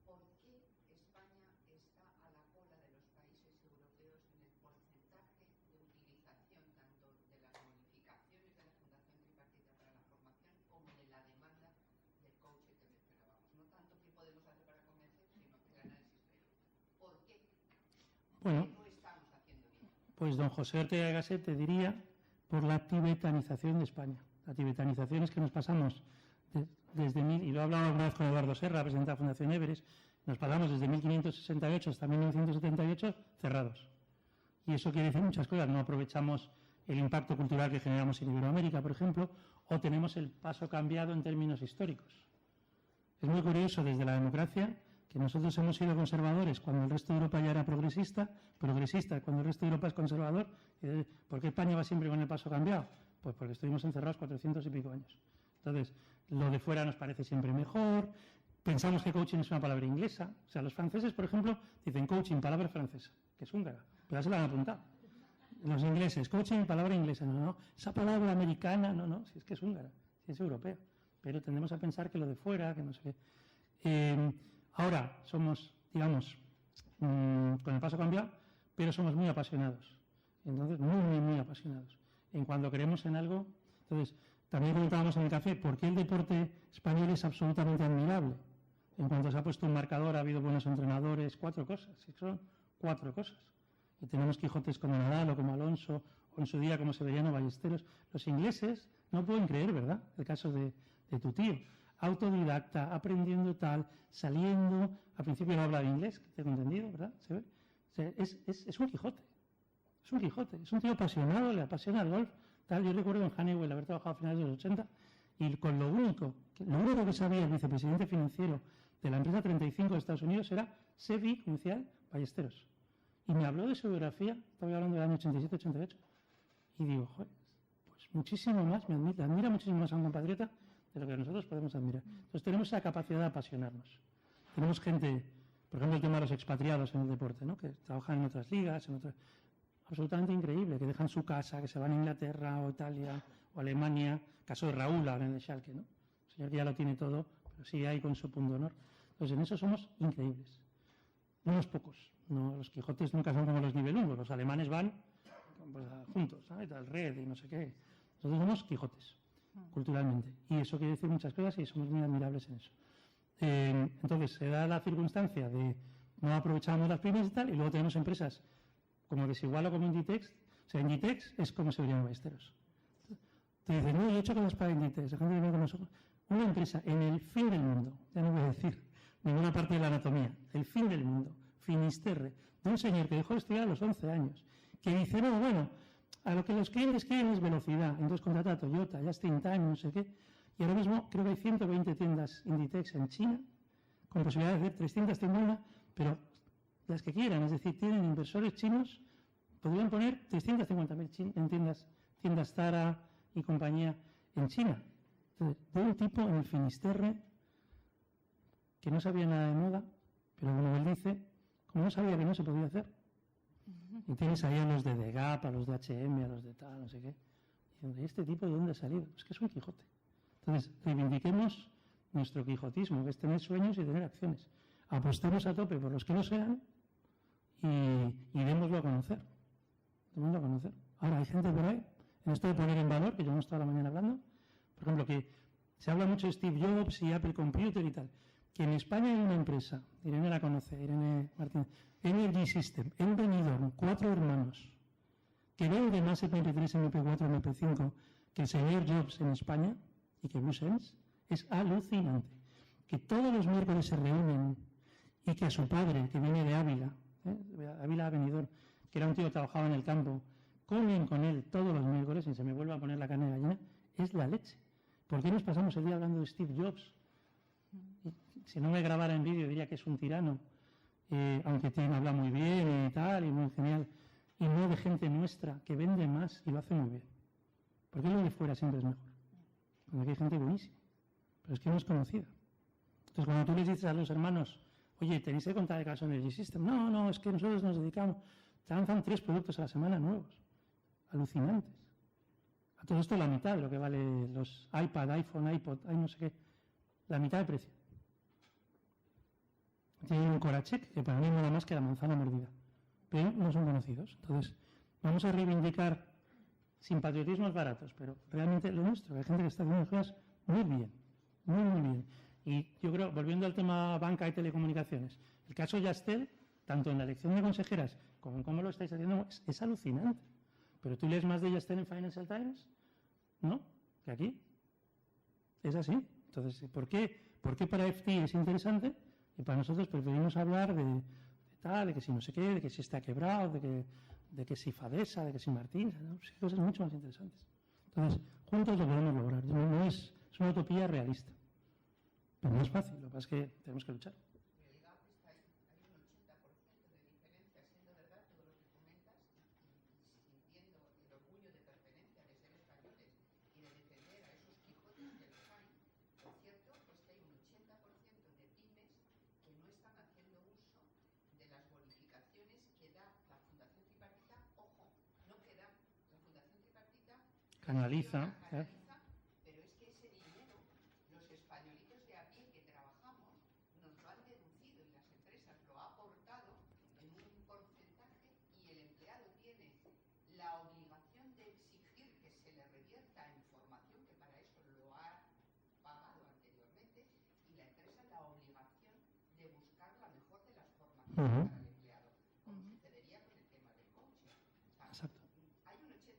¿por qué España está a la cola de los países europeos en el porcentaje de utilización tanto de las bonificaciones de la Fundación Tripartita para la Formación como de la demanda del coaching que mencionábamos? No tanto qué podemos hacer para convencer, sino que el análisis pregunta. ¿Por qué? Bueno, ¿Qué no estamos haciendo bien? pues don José Ortega y Gasset te diría por la tibetanización de España. La tibetanización es que nos pasamos desde y lo he hablado una vez con Eduardo Serra, presidente de la Fundación Everest, nos pasamos desde 1568 hasta 1978 cerrados. Y eso quiere decir muchas cosas. No aprovechamos el impacto cultural que generamos en Iberoamérica, por ejemplo, o tenemos el paso cambiado en términos históricos. Es muy curioso desde la democracia que nosotros hemos sido conservadores cuando el resto de Europa ya era progresista cuando el resto de Europa es conservador. ¿Por qué España va siempre con el paso cambiado? Pues porque estuvimos encerrados 400 y pico años. Entonces, lo de fuera nos parece siempre mejor. Pensamos que coaching es una palabra inglesa. O sea, los franceses, por ejemplo, dicen coaching, palabra francesa, que es húngara. Pero ya se la han apuntado. Los ingleses, coaching, palabra inglesa. No. Esa palabra americana, no. Si es que es húngara, si es europea. Pero tendemos a pensar que lo de fuera, que no sé qué. Ahora somos, digamos, con el paso cambiado, pero somos muy apasionados. Entonces, muy, muy, muy apasionados. En cuando creemos en algo, entonces, También comentábamos en el café por qué el deporte español es absolutamente admirable. En cuanto se ha puesto un marcador, ha habido buenos entrenadores, 4 cosas, son 4 cosas. Y tenemos Quijotes como Nadal o como Alonso, o en su día como Severiano Ballesteros. Los ingleses no pueden creer, ¿verdad? El caso de tu tío. Autodidacta, aprendiendo tal, saliendo, al principio no hablaba inglés, que tengo entendido, ¿verdad? ¿Se ve? O sea, es un Quijote. Es un Quijote, es un tío apasionado, le apasiona el golf. Tal, yo recuerdo en Honeywell haber trabajado a finales de los 80 y con lo único que sabía el vicepresidente financiero de la empresa 35 de Estados Unidos era Sevi, como decía, Ballesteros. Y me habló de su biografía, estaba hablando del año 87-88, y digo, joder, pues muchísimo más, me admira muchísimo más a un compatriota de lo que nosotros podemos admirar. Entonces tenemos esa capacidad de apasionarnos. Tenemos gente, por ejemplo, el tema de los expatriados en el deporte, ¿no? Que trabajan en otras ligas, absolutamente increíble, que dejan su casa, que se van a Inglaterra o Italia o Alemania, caso de Raúl ahora en el Schalke, ¿no? El señor que ya lo tiene todo, pero sigue ahí con su punto de honor. Entonces en eso somos increíbles. Unos pocos, no, los Quijotes nunca son como los nivel 1, los alemanes van pues, juntos, ¿sabes? Al red y no sé qué. Nosotros somos Quijotes, culturalmente, y eso quiere decir muchas cosas y somos muy admirables en eso. Entonces se da la circunstancia de no aprovechamos las pymes y tal, y luego tenemos empresas como Desigual o como Inditex. O sea, Inditex es como Severiano Ballesteros. Te dicen, no, yo he hecho cosas para Inditex, la gente viene con nosotros. Una empresa en el fin del mundo, ya no voy a decir ninguna parte de la anatomía, el fin del mundo, Finisterre, de un señor que dejó de estudiar a los 11 años, que dice, no, bueno, a lo que los clientes quieren es velocidad, entonces contrata a Toyota, Just in Time, no sé qué, y ahora mismo creo que hay 120 tiendas Inditex en China, con posibilidad de hacer 351, pero las que quieran, es decir, tienen inversores chinos, podrían poner 350.000 en tiendas Zara y compañía en China. Entonces, de un tipo en el Finisterre que no sabía nada de moda, pero como él dice, como no sabía que no se podía hacer. Y tienes ahí a los de The Gap, a los de H&M, a los de tal, no sé qué. Diciendo, ¿y este tipo de dónde ha salido? Es que es un Quijote. Entonces, reivindiquemos nuestro quijotismo, que es tener sueños y tener acciones. Apostemos a tope por los que no sean y démoslo a conocer. Démoslo a conocer. Ahora, hay gente por ahí, en esto de poner en valor, que yo hemos estado la mañana hablando, por ejemplo, que se habla mucho de Steve Jobs y Apple Computer y tal, que en España hay una empresa, Irene la conoce, Irene Martínez, Energy System, en Benidorm, 4 hermanos, que vende más MP3, MP4, MP5 que el señor Jobs en España y que BlueSense, es alucinante. Que todos los miércoles se reúnen y que a su padre, que viene de Ávila, Ávila Benidorm, que era un tío que trabajaba en el campo, comen con él todos los miércoles y se me vuelve a poner la carne de gallina, es la leche. ¿Por qué nos pasamos el día hablando de Steve Jobs? Si no me grabara en vídeo diría que es un tirano, aunque habla muy bien y tal, y muy genial, y no de gente nuestra que vende más y lo hace muy bien. Porque lo de fuera siempre es mejor. Porque aquí hay gente buenísima, pero es que no es conocida. Entonces, cuando tú les dices a los hermanos, oye, ¿tenéis que contar el caso de Energy System? No, es que nosotros nos dedicamos, te lanzan 3 productos a la semana nuevos, alucinantes. A todo esto la mitad de lo que vale los iPad, iPhone, iPod, no sé qué, la mitad de precio. Tienen un Corachek que para mí no da más que la manzana mordida, pero no son conocidos. Entonces, vamos a reivindicar sin patriotismos baratos, pero realmente lo nuestro. Hay gente que está haciendo cosas muy bien, muy bien. Y yo creo, volviendo al tema banca y telecomunicaciones, el caso Yastel, tanto en la elección de consejeras como en cómo lo estáis haciendo, es alucinante. Pero tú lees más de Yastel en Financial Times, ¿no? Que aquí. Es así. Entonces, ¿por qué para FT es interesante? Y para nosotros preferimos hablar de tal, de que si no sé qué, de que si está quebrado, de que si Fadesa, de que si Martín, ¿no? Pues cosas mucho más interesantes. Entonces, juntos lo podemos lograr. No es una utopía realista. Pero no es fácil, lo que pasa es que tenemos que luchar. El gap está ahí, hay un 80% de diferencia, siendo verdad todo lo que comentas y sintiendo el orgullo de pertenencia, de ser españoles y de defender a esos Quijotes que los hay. Lo cierto es que hay un 80% de pymes que no están haciendo uso de las bonificaciones que da la Fundación Tripartita. Ojo, no que da la Fundación Tripartita, Canaliza. pero es que ese dinero, los españolitos de a pie que trabajamos, nos lo han deducido y las empresas lo han aportado en un porcentaje y el empleado tiene la obligación de exigir que se le revierta en formación, que para al empleado, como sucedería con el tema del coaching. Exacto. Hay un 80%,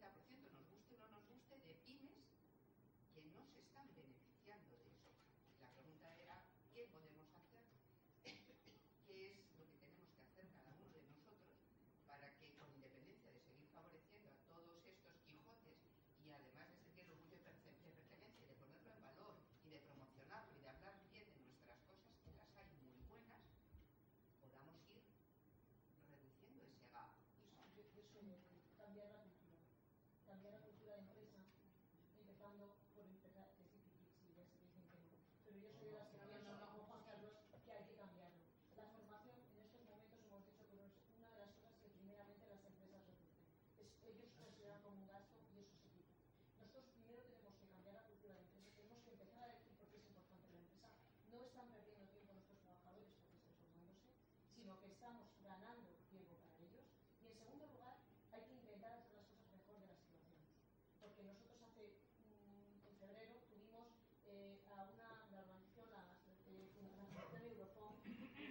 nos guste o no nos guste, de pymes que no se están beneficiando de eso. La pregunta era, ¿qué podemos hacer? ¿Qué es lo que tenemos que hacer cada uno de nosotros para que, con independencia de seguir favoreciendo a todos estos Quijotes y además de sentir el orgullo de pertenencia y de ponerlo en valor y de promocionarlo y de hablar bien de nuestras cosas, que las hay muy buenas, podamos ir reduciendo ese gap? Cambiar la cultura de empresa, empezando por empezar, que sí, si ya se dicen que no. Pero yo soy de las que pienso, como Juan Carlos, que hay que cambiarlo. La formación en estos momentos hemos dicho que es una de las cosas que primeramente las empresas reducen. Ellos consideran como un gasto y eso se quita. Nosotros primero tenemos que cambiar la cultura de empresa, tenemos que empezar a decir por qué es importante la empresa. No están perdiendo tiempo nuestros trabajadores porque están formándose, sino que estamos ganando tiempo para ellos. Y en segundo lugar, hay que intentar hacer las cosas mejor de las que lo hacemos. Porque nosotros en febrero tuvimos a la organización, la Eurofond,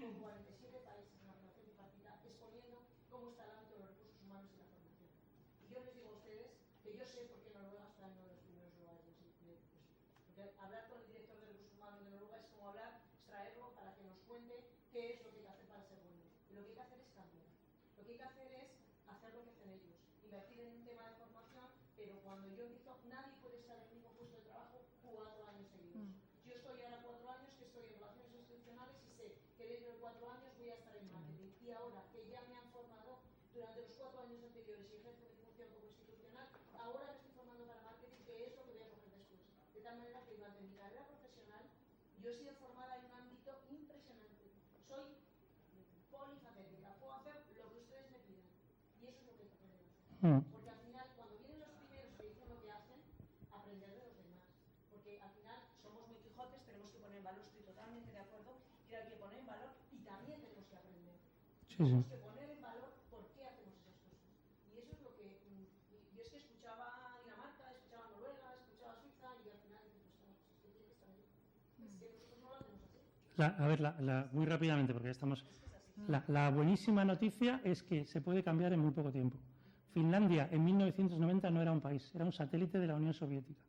con 47 países en la relación tripartita, exponiendo cómo está el ámbito de los recursos humanos y la formación. Y yo les digo a ustedes que yo sé por qué Noruega está en uno de los primeros lugares. Porque hablar con el director de recursos humanos de Noruega es como hablar, traerlo para que nos cuente qué es lo que hay que hacer para ser bueno. Y lo que hay que hacer es cambiar. Lo que hay que hacer es hacer lo que hacen ellos, invertir en un tema de formación, pero cuando yo empiezo, nadie puede estar en el mismo puesto de trabajo 4 años seguidos. Yo estoy ahora 4 años que estoy en relaciones institucionales y sé que dentro de 4 años voy a estar en marketing. Y ahora que ya me han formado durante los 4 años anteriores y ejerzo mi función como institucional, ahora me estoy formando para marketing, que es lo que voy a coger después. De tal manera que durante mi carrera profesional yo he sido formada en un ámbito impresionante. Soy polifacética, puedo hacer lo que ustedes me pidan. Y eso es lo que hay que aprender a hacer. Porque al final, cuando vienen los primeros que dicen lo que hacen, aprender de los demás. Porque al final somos muy Quijotes, tenemos que poner en valor, estoy totalmente de acuerdo, que hay que poner en valor y también tenemos que aprender. Tenemos que poner en valor por qué hacemos esas cosas. Y eso es lo que... Yo es que escuchaba a Dinamarca, escuchaba a Noruega, escuchaba a Suiza y al final dices, pues es que tiene que estar ahí. Es que nosotros no lo hacemos así. A ver, muy rápidamente, porque ya estamos... La buenísima noticia es que se puede cambiar en muy poco tiempo. Finlandia en 1990 no era un país, era un satélite de la Unión Soviética.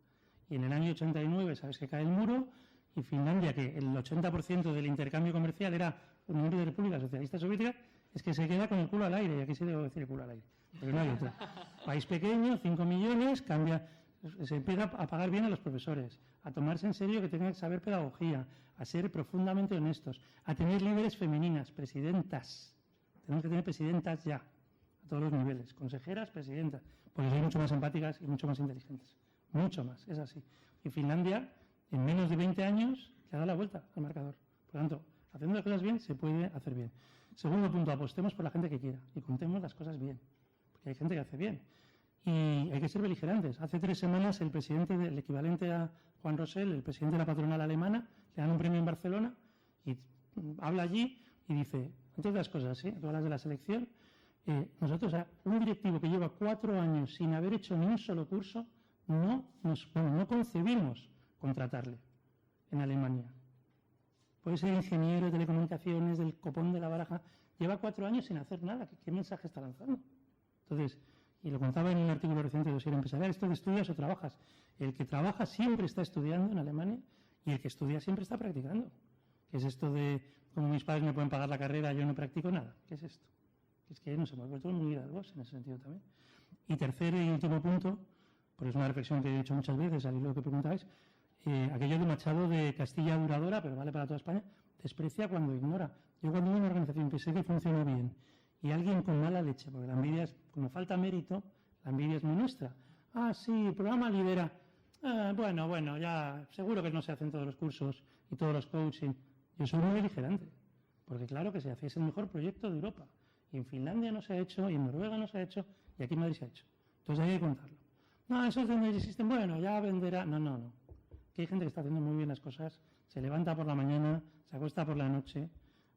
Y en el año 89, sabes que cae el muro, y Finlandia, que el 80% del intercambio comercial era Unión de Repúblicas Socialistas Soviéticas, es que se queda con el culo al aire, y aquí sí debo decir el culo al aire, pero no hay otra. País pequeño, 5 millones, se empieza a pagar bien a los profesores, a tomarse en serio que tengan que saber pedagogía, a ser profundamente honestos, a tener líderes femeninas, presidentas. Tenemos que tener presidentas ya, a todos los niveles, consejeras, presidentas, porque son mucho más empáticas y mucho más inteligentes. Mucho más, es así. Y Finlandia, en menos de 20 años, le ha dado la vuelta al marcador. Por lo tanto, haciendo las cosas bien, se puede hacer bien. Segundo punto, apostemos por la gente que quiera y contemos las cosas bien, porque hay gente que hace bien. Y hay que ser beligerantes. Hace 3 semanas el presidente, el equivalente a Juan Rosell, el presidente de la patronal alemana, le dan un premio en Barcelona y habla allí y dice, entre otras cosas, tú hablas de la selección, nosotros, un directivo que lleva 4 años sin haber hecho ni un solo curso, no concebimos contratarle en Alemania. Puede ser ingeniero de telecomunicaciones, del copón de la baraja, lleva 4 años sin hacer nada. ¿Qué mensaje está lanzando? Entonces, y lo contaba en un artículo reciente de Dossier Empresarial, esto de estudias o trabajas. El que trabaja siempre está estudiando en Alemania y el que estudia siempre está practicando. ¿Qué es esto de, como mis padres me pueden pagar la carrera, yo no practico nada? ¿Qué es esto? Es que nos hemos vuelto muy hidalgos en ese sentido también. Y tercer y último punto, porque es una reflexión que he hecho muchas veces al hilo de lo que preguntáis, aquello de Machado de Castilla duradora, pero vale para toda España, desprecia cuando ignora. Yo cuando veo una organización que sé que funciona bien y alguien con mala leche, porque la envidia es, como falta mérito, la envidia es muy nuestra. Ah, sí, el programa lidera. Bueno, ya seguro que no se hacen todos los cursos y todos los coaching. Yo soy muy beligerante, porque claro que se hace, es el mejor proyecto de Europa. Y en Finlandia no se ha hecho, y en Noruega no se ha hecho, y aquí en Madrid se ha hecho. Entonces hay que contarlo. No, eso es donde existen, bueno, ya venderá. No. Que hay gente que está haciendo muy bien las cosas, se levanta por la mañana, se acuesta por la noche,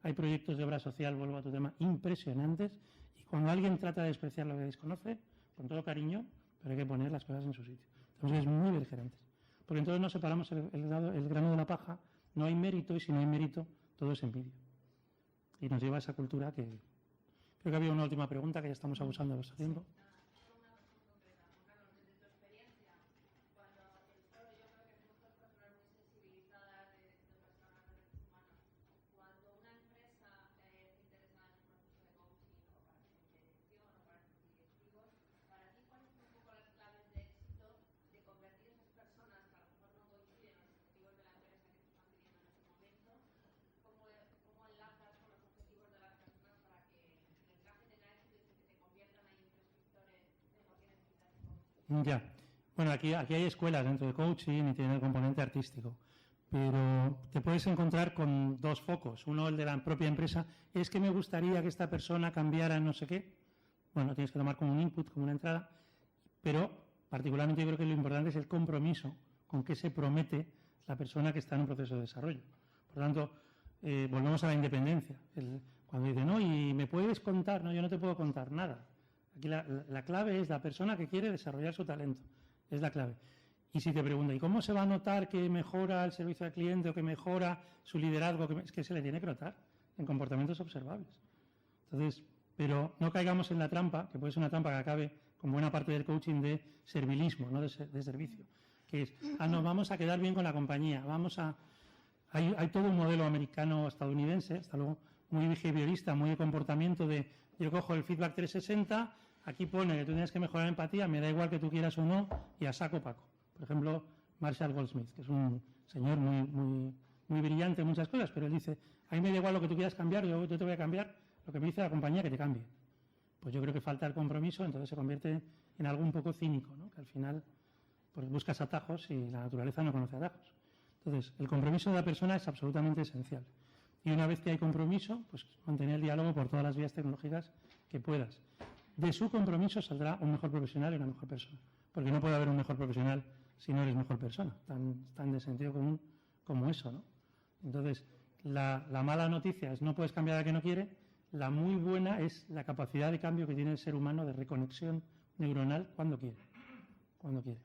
hay proyectos de obra social, vuelvo a tu tema, impresionantes, y cuando alguien trata de despreciar lo que desconoce, con todo cariño, pero hay que poner las cosas en su sitio. Entonces, muy beligerantes. Porque entonces no separamos el grano de la paja, no hay mérito, y si no hay mérito, todo es envidia. y nos lleva a esa cultura que... Creo que había una última pregunta, que ya estamos abusando de nuestro tiempo. Ya. Bueno, aquí hay escuelas dentro de coaching y tiene el componente artístico, pero te puedes encontrar con dos focos. Uno, el de la propia empresa, es que me gustaría que esta persona cambiara no sé qué. Bueno, tienes que tomar como un input, como una entrada, pero particularmente yo creo que lo importante es el compromiso con que se promete la persona que está en un proceso de desarrollo. Por lo tanto, volvemos a la independencia. Cuando dice, no, y me puedes contar, no, yo no te puedo contar nada. Aquí la clave es la persona que quiere desarrollar su talento. Es la clave. Y si te pregunta, ¿y cómo se va a notar que mejora el servicio al cliente o que mejora su liderazgo? Es que se le tiene que notar en comportamientos observables. Entonces, pero no caigamos en la trampa, que puede ser una trampa que acabe con buena parte del coaching de servilismo, no de servicio. Que es, nos vamos a quedar bien con la compañía, hay todo un modelo americano-estadounidense, hasta luego, muy behaviorista, muy de comportamiento de yo cojo el feedback 360, aquí pone que tú tienes que mejorar empatía, me da igual que tú quieras o no, y a saco paco. Por ejemplo, Marshall Goldsmith, que es un señor muy brillante en muchas cosas, pero él dice, a mí me da igual lo que tú quieras cambiar, yo te voy a cambiar lo que me dice la compañía que te cambie. Pues yo creo que falta el compromiso, entonces se convierte en algo un poco cínico, ¿no? Que al final pues buscas atajos y la naturaleza no conoce atajos. Entonces, el compromiso de la persona es absolutamente esencial. Y una vez que hay compromiso, pues mantener el diálogo por todas las vías tecnológicas que puedas. De su compromiso saldrá un mejor profesional y una mejor persona. Porque no puede haber un mejor profesional si no eres mejor persona. Tan de sentido común como eso, ¿no? Entonces, la mala noticia es no puedes cambiar a que no quiere. La muy buena es la capacidad de cambio que tiene el ser humano de reconexión neuronal cuando quiere. Cuando quiere.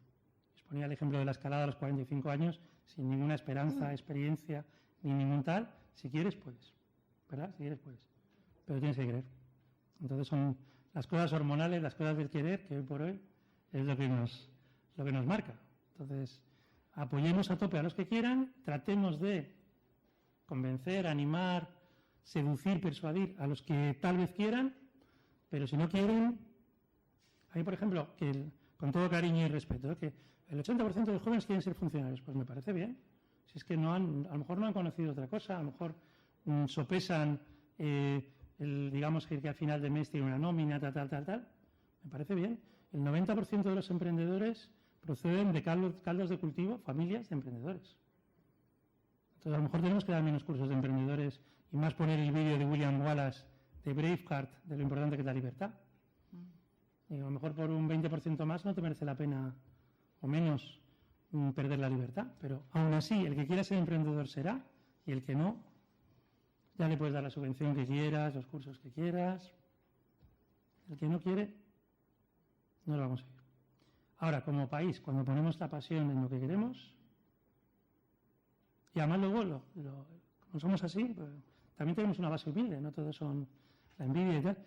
Os ponía el ejemplo de la escalada a los 45 años, sin ninguna esperanza, experiencia, ni ningún tal. Si quieres, puedes. ¿Verdad? Si quieres, puedes. Pero tienes que querer. Entonces son las cosas hormonales, las cosas del querer, que hoy por hoy es lo que nos marca. Entonces, apoyemos a tope a los que quieran, tratemos de convencer, animar, seducir, persuadir a los que tal vez quieran, pero si no quieren, hay por ejemplo, con todo cariño y respeto, que el 80% de los jóvenes quieren ser funcionarios, pues me parece bien. Si es que a lo mejor no han conocido otra cosa, a lo mejor sopesan, digamos que al final del mes tiene una nómina, tal, me parece bien. El 90% de los emprendedores proceden de caldos de cultivo, familias de emprendedores. Entonces a lo mejor tenemos que dar menos cursos de emprendedores y más poner el vídeo de William Wallace de Braveheart, de lo importante que es la libertad. Y a lo mejor por un 20% más no te merece la pena, o menos, perder la libertad. Pero aún así, el que quiera ser emprendedor será, y el que no, ya le puedes dar la subvención que quieras, los cursos que quieras. El que no quiere, no lo vamos a ir. Ahora, como país, cuando ponemos la pasión en lo que queremos, y además luego, como somos así, pues, también tenemos una base humilde, no todos son la envidia y tal.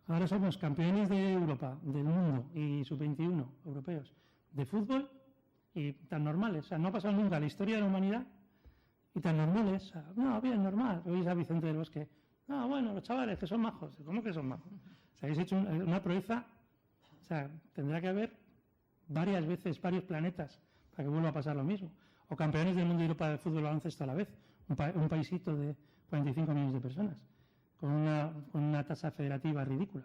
Ahora somos campeones de Europa, del mundo y sub-21 europeos de fútbol y tan normales. O sea, no ha pasado nunca en la historia de la humanidad y tan normales. O sea, no, bien, normal. Oís a Vicente del Bosque. No, bueno, los chavales que son majos. ¿Cómo que son majos? O sea, habéis hecho una proeza. O sea, tendrá que haber varias veces, varios planetas para que vuelva a pasar lo mismo. O campeones del mundo y Europa de fútbol y baloncesto a la vez. Un paisito de 45 millones de personas. Con una tasa federativa ridícula,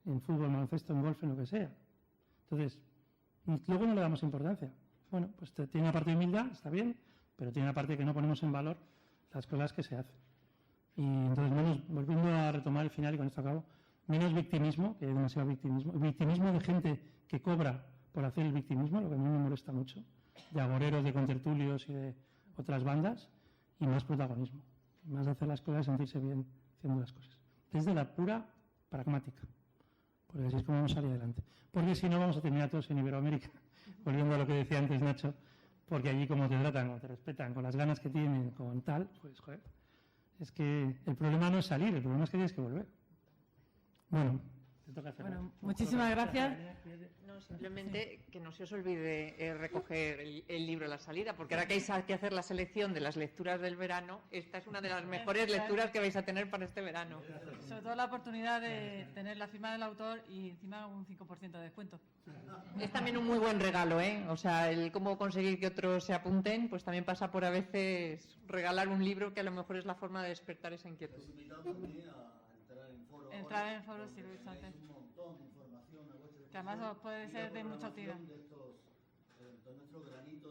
en fútbol, en baloncesto, en golf, en lo que sea. Entonces, luego no le damos importancia. Bueno, pues tiene una parte de humildad, está bien, pero tiene una parte que no ponemos en valor las cosas que se hacen. Y entonces, volviendo a retomar el final y con esto acabo, menos victimismo, que hay demasiado victimismo de gente que cobra por hacer el victimismo, lo que a mí me molesta mucho, de agoreros, de contertulios y de otras bandas, y más protagonismo. Más de hacer las cosas, sentirse bien haciendo las cosas. Desde la pura pragmática. Porque así es como vamos a salir adelante. Porque si no, vamos a terminar todos en Iberoamérica. Volviendo a lo que decía antes Nacho, porque allí como te tratan, como te respetan, con las ganas que tienen, con tal, pues joder, Es que el problema no es salir, el problema es que tienes que volver. Bueno, te toca hacer. Bueno, muchísimas gracias. No, simplemente que no se os olvide recoger el libro a la salida, porque ahora que hay que hacer la selección de las lecturas del verano, esta es una de las mejores lecturas que vais a tener para este verano. Sobre todo la oportunidad de tener la firma del autor y encima un 5% de descuento. Es también un muy buen regalo, ¿eh? O sea, el cómo conseguir que otros se apunten, pues también pasa por a veces regalar un libro que a lo mejor es la forma de despertar esa inquietud. Entrar en foros, sí, lo he dicho antes. Que además os puede ser de mucha utilidad.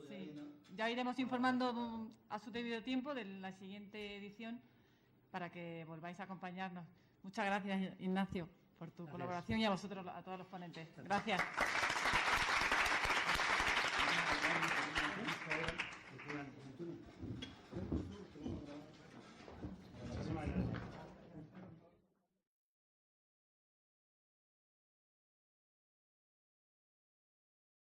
Sí. Ya iremos informando a su debido tiempo de la siguiente edición para que volváis a acompañarnos. Muchas gracias, Ignacio, por tu colaboración y a vosotros, a todos los ponentes. Gracias.